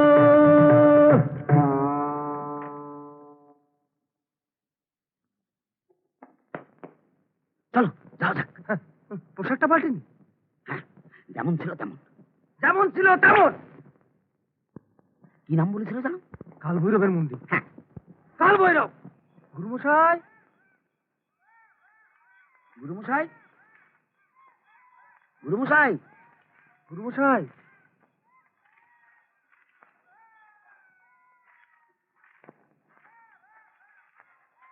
চলো যাও যাক। পোশাকটা পাল্টেনি? হ্যাঁ, যেমন ছিল তেমন। যেমন ছিল তেমন। কি নাম বলেছিল জানো? কাল ভৈরবের মন্দির। হ্যাঁ, কাল ভৈরব। গুরুমশাই, গুরুমশাই, গুরুমশাই, গুরুমশাই,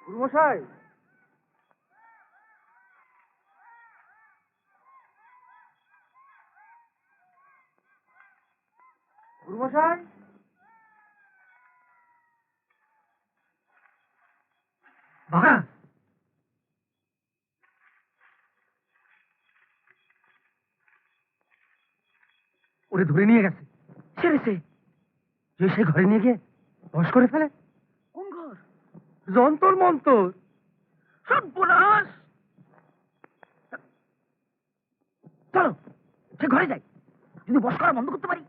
গুরুমশাই, গুরুমশাই, বাবা, ওরে ধরে নিয়ে গেছে। ছেড়েছে যে সে ঘরে নিয়ে গিয়ে বশ করে ফেলে। কোন ঘর? যন্তর মন্তর। সর্বনাশ! চলো সে ঘরে যাই, যদি বশ করা বন্ধ করতে পারি।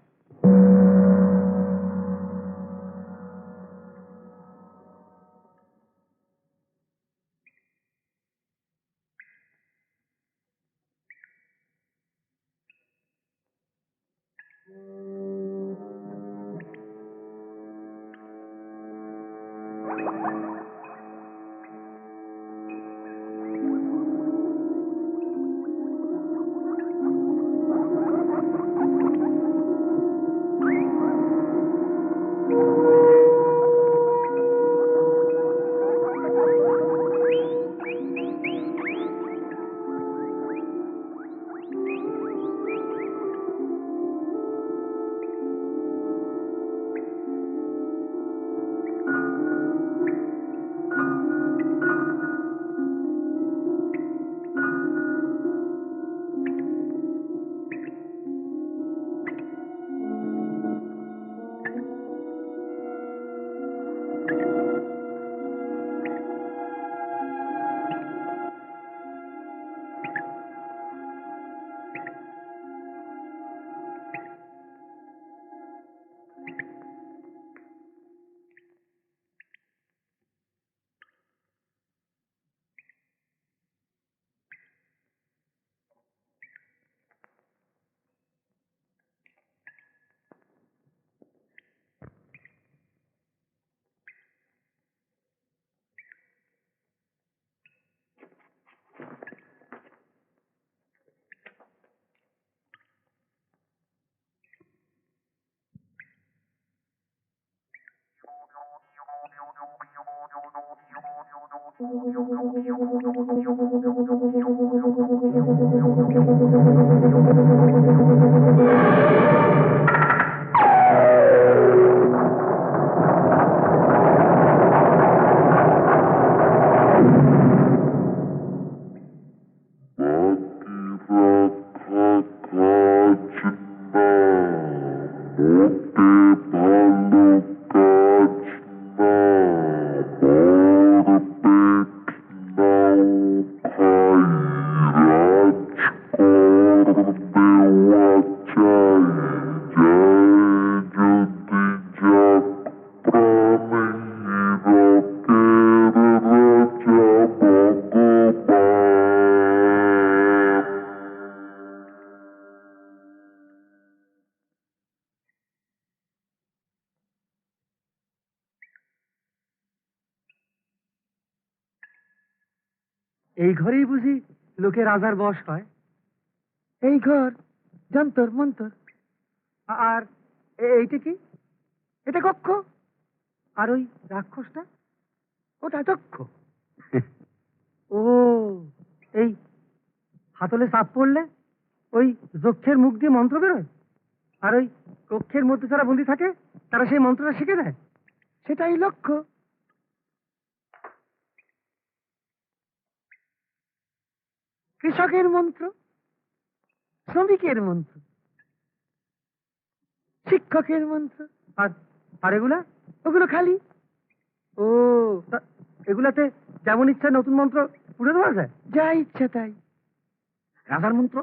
এই ঘরেই বুঝি লোকে রাজার বশ হয়। এই ঘর যন্তর মন্তর। আর এইটা কি? এটা কক্ষ। আর ওই রাক্ষসটা, ওটা দক্ষ। ও, এই হাতলে চাপ পড়লে ওই যক্ষের মুখ দিয়ে মন্ত্র বেরোয়, আর ওই কক্ষের মধ্যে যারা বন্দী থাকে তারা সেই মন্ত্রটা শিখে যায়। সেটাই লক্ষ্য। কৃষকের মন্ত্র, শ্রমিকের মন্ত্র, শিক্ষকের মন্ত্র। আর আর এগুলা, ওগুলো খালি। ও, এগুলাতে যেমন ইচ্ছা নতুন মন্ত্র পুড়ে দেওয়া যায়? যা ইচ্ছা তাই। রাজার মন্ত্র,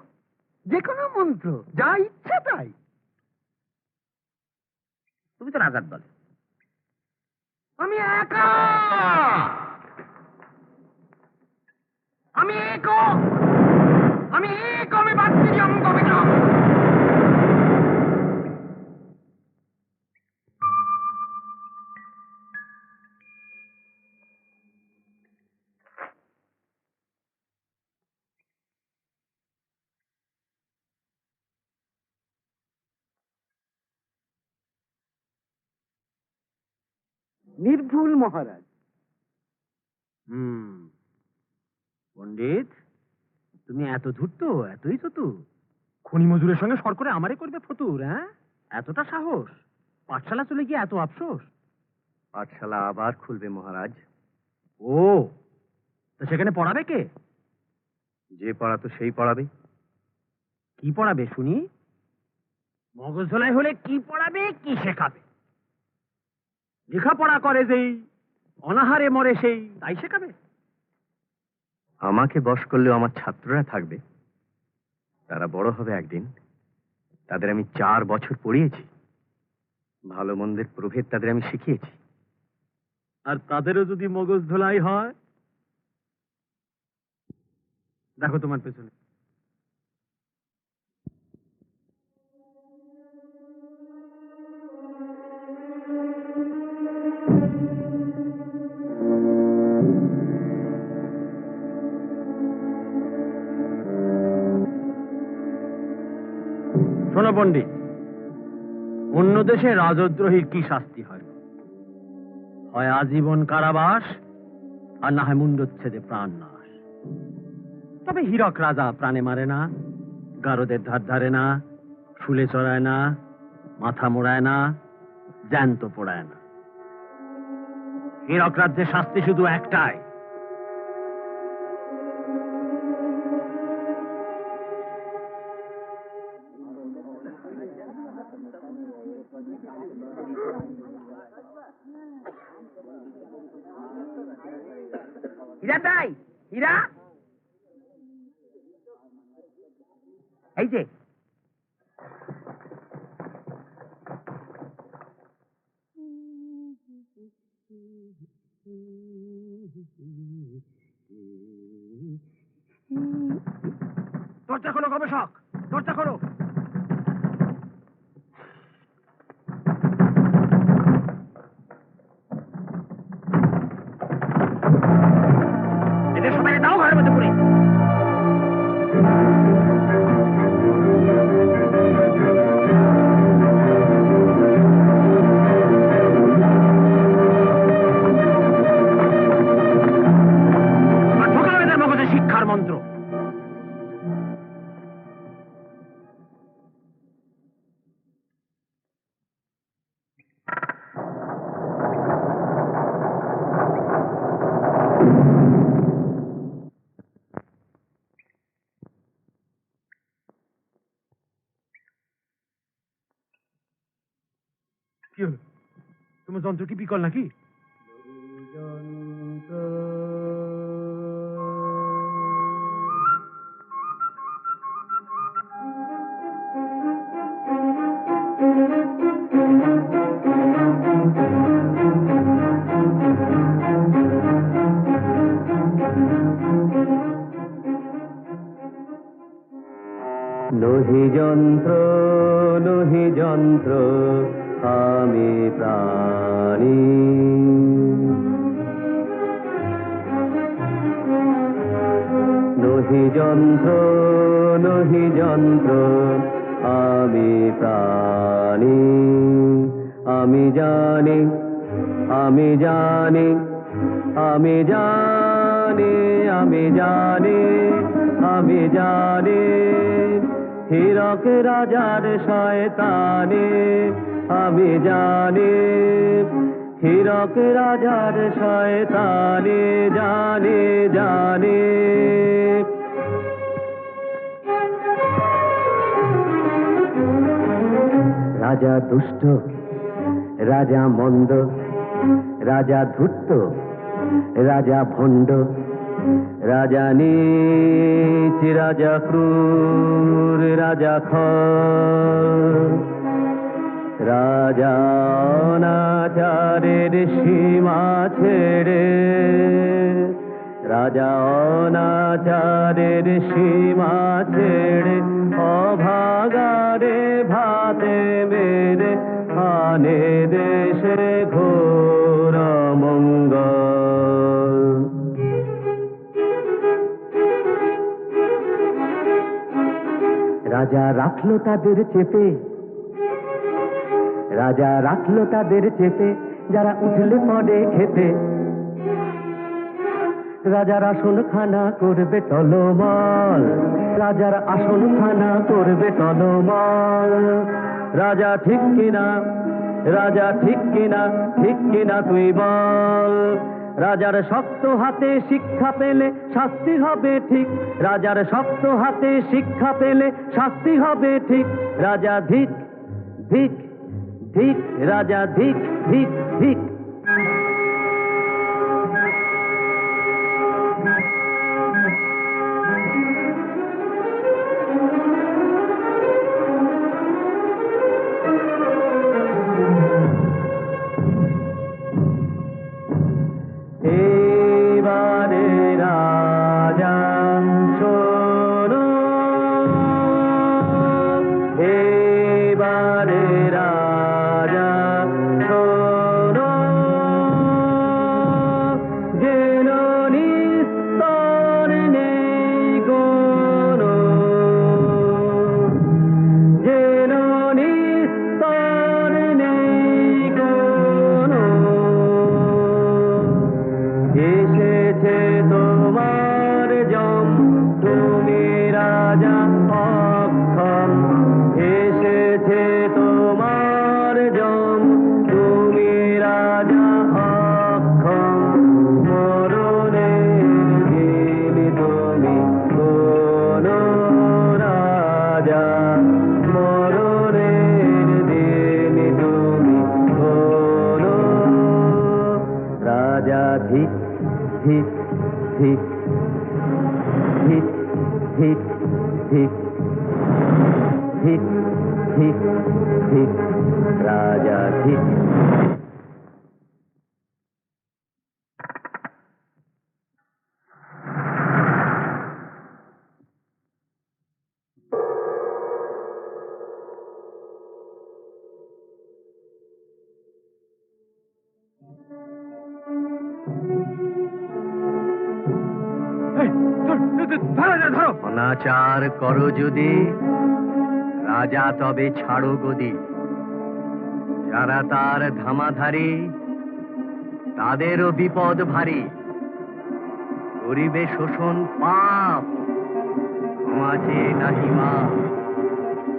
যে কোনো মন্ত্র, যা ইচ্ছা তাই। তুমি তো রাজার দলে। আমি একা, আমি এক, আমি এক, আমি বাচ্চি অঙ্গ বিগ্রহ। নির্ভুল মহারাজ। পণ্ডিত, তুমি এত ধূর্ত, এতই চতুর, খনি মজুরের সঙ্গে সর করে আমারে করবে ফতুর? হ্যাঁ, এতটা সাহস? পাঠশালা চলে গিয়ে এত আফসোস? পাঠশালা আবার খুলবে মহারাজ। ও, তো সেখানে পড়াবে কে? যে পড়াতো সেই পড়াবে। কি পড়াবে শুনি? মগজ ধোলাই হলে কি পড়াবে, কি শেখাবে? লেখাপড়া করে যেই, অনাহারে মরে সেই, তাই শেখাবে? আমাকে বশ করলেও আমার ছাত্ররা থাকবে, তারা বড় হবে একদিন। তাদের আমি 4 বছর পড়িয়েছি, ভালো মন্দের প্রভেদ তাদের আমি শিখিয়েছি। আর তাদেরও যদি মগজ ধোলাই হয়? দেখো তোমার পেছনে। শোনো পণ্ডিত, অন্য দেশে রাজদ্রোহীর কি শাস্তি হয়? হয় আজীবন কারাবাস, আর না হয় মুন্ডচ্ছেদে প্রাণ নাশ। তবে হীরক রাজা প্রাণে মারে না, গারদের ধার ধারে না, শুলে চড়ায় না, মাথা মোড়ায় না, জ্যান্ত পোড়ায় না। হীরক রাজ্যের শাস্তি শুধু একটাই, হীরা তাই, হীরা এই যে। দরজা খোলো গবেষক, দরজা খোলো। এদের সবাই দাও ঘরের মধ্যে পড়ে। ঢোকাও এদের মগজে শিক্ষার মন্ত্র। কি হলো? তোমার যন্ত্র কি বিকল নাকি? নহি যন্ত্র, নহি যন্ত্র, আমি প্রাণী। নহি যন্ত্র, নহি যন্ত্র, আমি প্রাণী। আমি জানি, আমি জানি, আমি জানি, আমি জানি, আমি জানি, হীরক রাজার শয়তানি। আমি জানি, হীরক রাজার শয়তানি, জানি, জানি। রাজা দুষ্ট, রাজা মন্দ, রাজা ধূর্ত, রাজা ভণ্ড, রাজা নীচ, রাজা ক্রূর, রাজা খর, রাজা অনাচারের সীমা ছেড়ে, রাজা অনাচারের সীমা ছেড়ে, অভাগারে ভাতে মেরে আনে দেশে ঘোর মঙ্গল। রাজা রাখলো তাদের চেপে, রাজা রাখলো তাদের চেপে, যারা উঠলে পড়ে খেতে, রাজার আসন খানা করবে টলমল, রাজার আসন খানা করবে টলমল। রাজা ঠিক কিনা, রাজা ঠিক কিনা, ঠিক কিনা তুই বল। রাজার শক্ত হাতে শিক্ষা পেলে শাস্তি হবে ঠিক, রাজার শক্ত হাতে শিক্ষা পেলে শাস্তি হবে ঠিক। রাজা ধিক ধিক ধিক, রাজা ধিক ধিক ধিক। এবারে রাজা শোনো, এবারে রাজা শোনো, যেন নিস্তর নেই কোনো, যেন নিস্তর নেই কোনো। এসেছে তোমার জম, তুমি রাজা অক্ষম। এসেছে তোমার জম, তুমি রাজা অক্ষম। মরণের দিন তুমি কোনো রাজা, মরণের দিন তুমি কোনো রাজা। ধিক ধিক ধিক ধিক ধিক ধিক ধিক ধিক ধিক, রাজা ধিক। অনাচার করো যদি রাজা তবে ছাড়ো গদি, যারা তার ধামাধারী তাদেরও বিপদ ভারী। গরিবে শোষণ পাপ, সমাজে নাহি মাপ,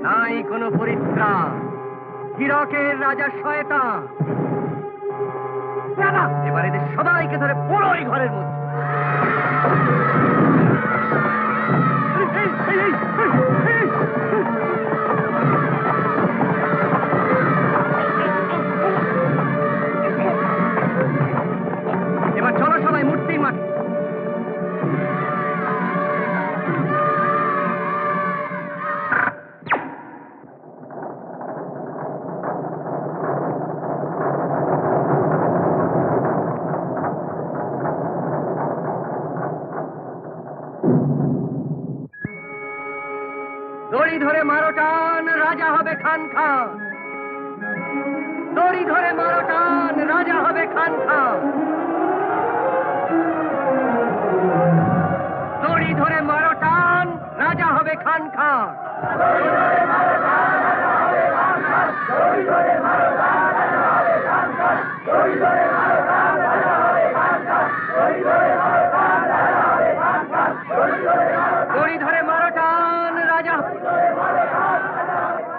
নাই কোনো পরিত্রাণ, হীরকের রাজা শয়তান। এবার এদের সবাইকে ধরে বড়ই ঘরের মধ্যে। এবার চলো সবাই মূর্তির মাঠে। দড়ি ধরে মারো টান, রাজা হবে খান খান। দড়ি ধরে মারো টান, রাজা হবে খান খান। দড়ি ধরে মারো টান, রাজা হবে খান খান। দড়ি ধরে মারো টান, রাজা।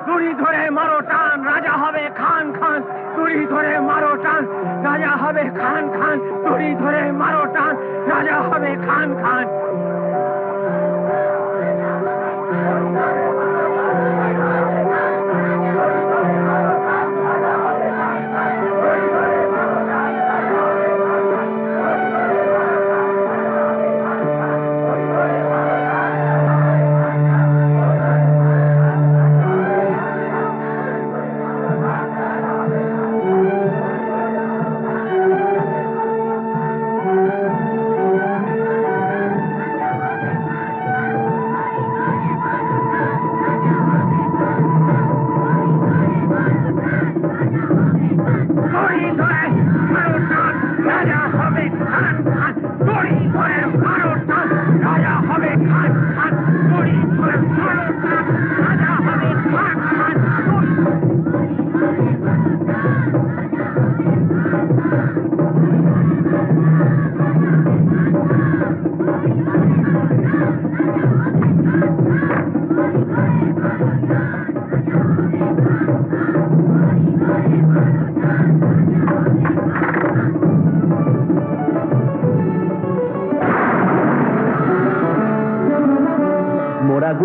দড়ি ধরে মারো টান, রাজা হবে খান খান। দড়ি ধরে মারো টান, রাজা হবে খান খান। দড়ি ধরে মারো টান, রাজা হবে খান খান।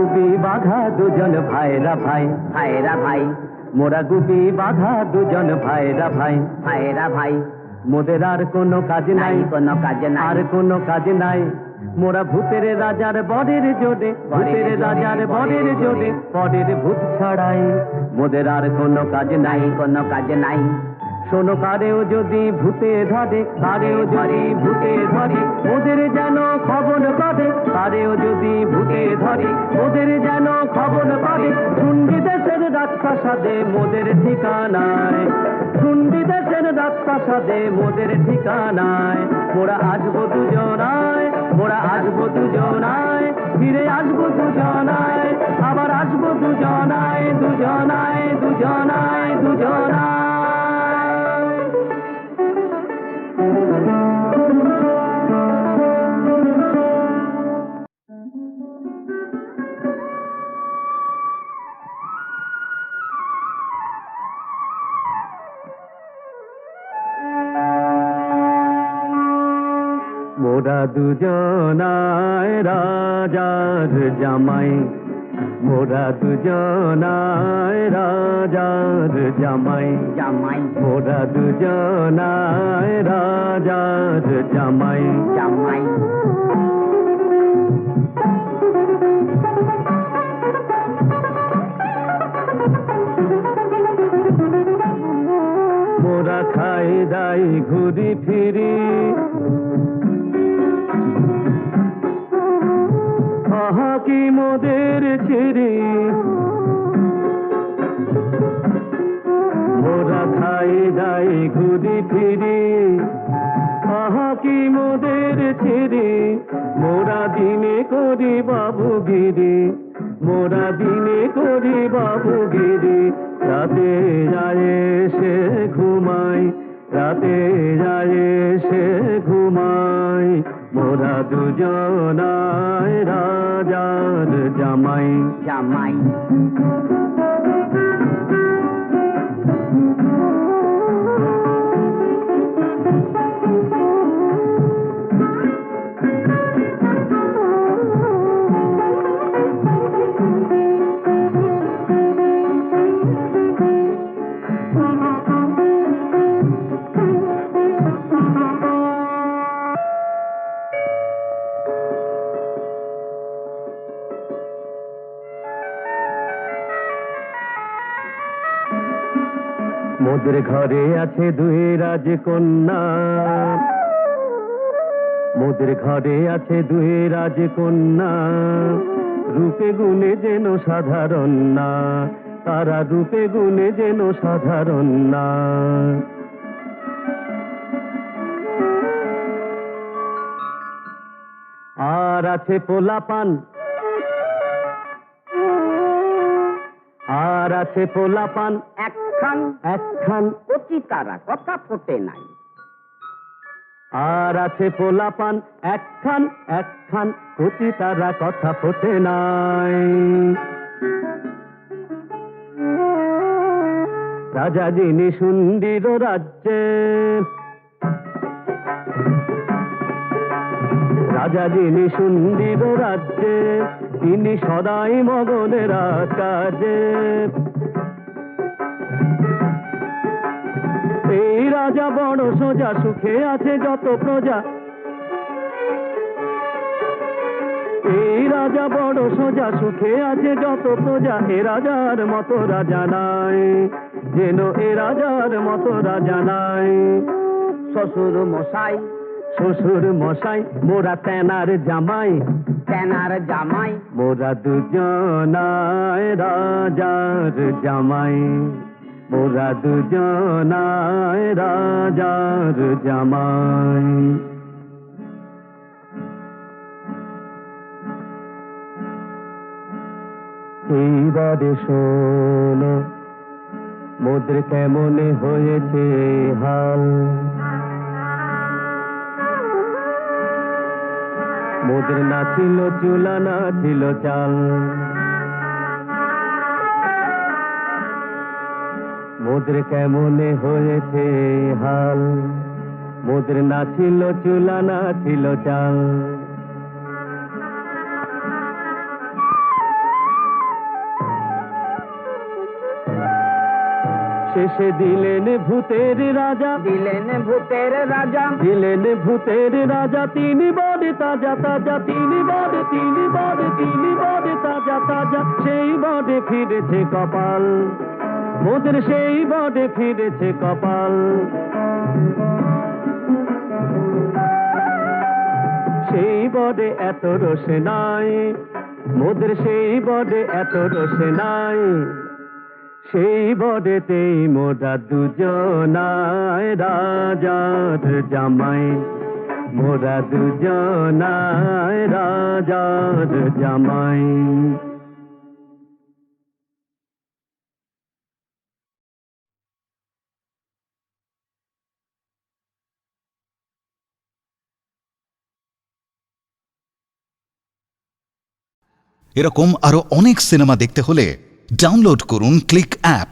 গুপি বাঘা দুজন ভাইরা ভাই, ভাইরা ভাই, মোরা গুপি বাঘা দুজন ভাইরা ভাই, ভাইরা ভাই, মোদের আর কোনো কাজ নাই, নাই কোনো কাজে নাই, আর কোনো কাজ নাই। মোরা ভূতের রাজার বরের জোরে, ভূতের রাজার বরের জোরে, পরের ভূত ছাড়াই। মোদের আর কোনো কাজ নাই, নাই কোনো কাজে নাই। শোনো কারেও যদি ভূতে ধরে, কারেও যদি ভূতে ধরে, ওদের যেন খবর করে, কারেও যদি ভূতে ধরে, ওদের যেন খবর করে। শুনবি দেশের রাজপ্রাসাদে মোদের ঠিকানায়, শুনবি দেশের রাজপ্রাসাদে মোদের ঠিকানায়। মোরা আসবো দুজনায়, মোরা আসবো দুজনায়, ফিরে আসবো দুজনায়, আবার আসবো দুজনায়, দুজনায়, দুজনায়, দুজনায়। মোরা দুজনায় রাজার জামাই, মোরা দুজনায় রাজার জামাই, জামাই, মোরা দুজনায় রাজার জামাই, জামাই, মোরা খাই দাই ঘুরি ফিরি, আহা কি মোদের ছিরি। মোরা খাই দাই ঘুরি ফিরি, আহা কি মোদের ছিরি। মোরা দিনে করি বাবুগিরি, মোরা দিনে করি বাবুগিরি। রাতে যায় সে ঘুমাই, রাতে যায় সে ঘুমাই। মোরা দুজনায় রাজার জামাই, জামাই, মোদের ঘরে আছে দুই রাজকন্যা, মোদের ঘরে আছে দুই রাজকন্যা। রূপে গুণে যেন সাধারণ না, তারা রূপে গুণে যেন সাধারণ না। আর আছে পোলাপান, আর আছে পোলাপান একখান একখান, কচি তারা কথা ফোটে নাই। আর আছে পোলাপান একখান একখান, কচি তারা কথা ফোটে নাই। রাজা যিনি সুন্দর রাজ্যে, রাজা যিনি সুন্দর রাজ্যে, তিনি সদাই মগনের কাজে। এই রাজা বড় সোজা, সুখে আছে যত প্রজা। এই রাজা বড় সোজা, সুখে আছে যত প্রজা। এ রাজার মতো রাজা নাই, যেন এ রাজার মতো রাজা নাই। শ্বশুর মশাই, শ্বশুর মশাই, মোরা তেনার জামাই, তেনার জামাই, মোরা দুজনায় রাজার জামাই, মোরা দুজনায় রাজার জামাই। এইবারে শোনো মোদের কেমনে হয়েছে হাল। মোদের না ছিল চুলা, না ছিল চাল। মোদের কেমনে হয়েছে হাল। মোদের না ছিল চুলা, না ছিল চাল। শেষে দিলেন ভূতের রাজা, দিলেন ভূতের রাজা, দিলেন ভূতের রাজা, তিনি বড়ে তাজা তাজা, তিনি বড়ে তাজা তাজা, সেই বড়ে ফিরেছে কপাল, মোদের সেই বড়ে ফিরেছে কপাল। সেই বড়ে এত রসে নাই, মোদের সেই বড়ে এত রসে নাই, সেই বড়েতেই মোরা দুজনায় রাজার জামাই, মোরা দুজনায় রাজার জামাই। এরকম আরো অনেক সিনেমা দেখতে হলে ডাউনলোড করুন ক্লিক অ্যাপ।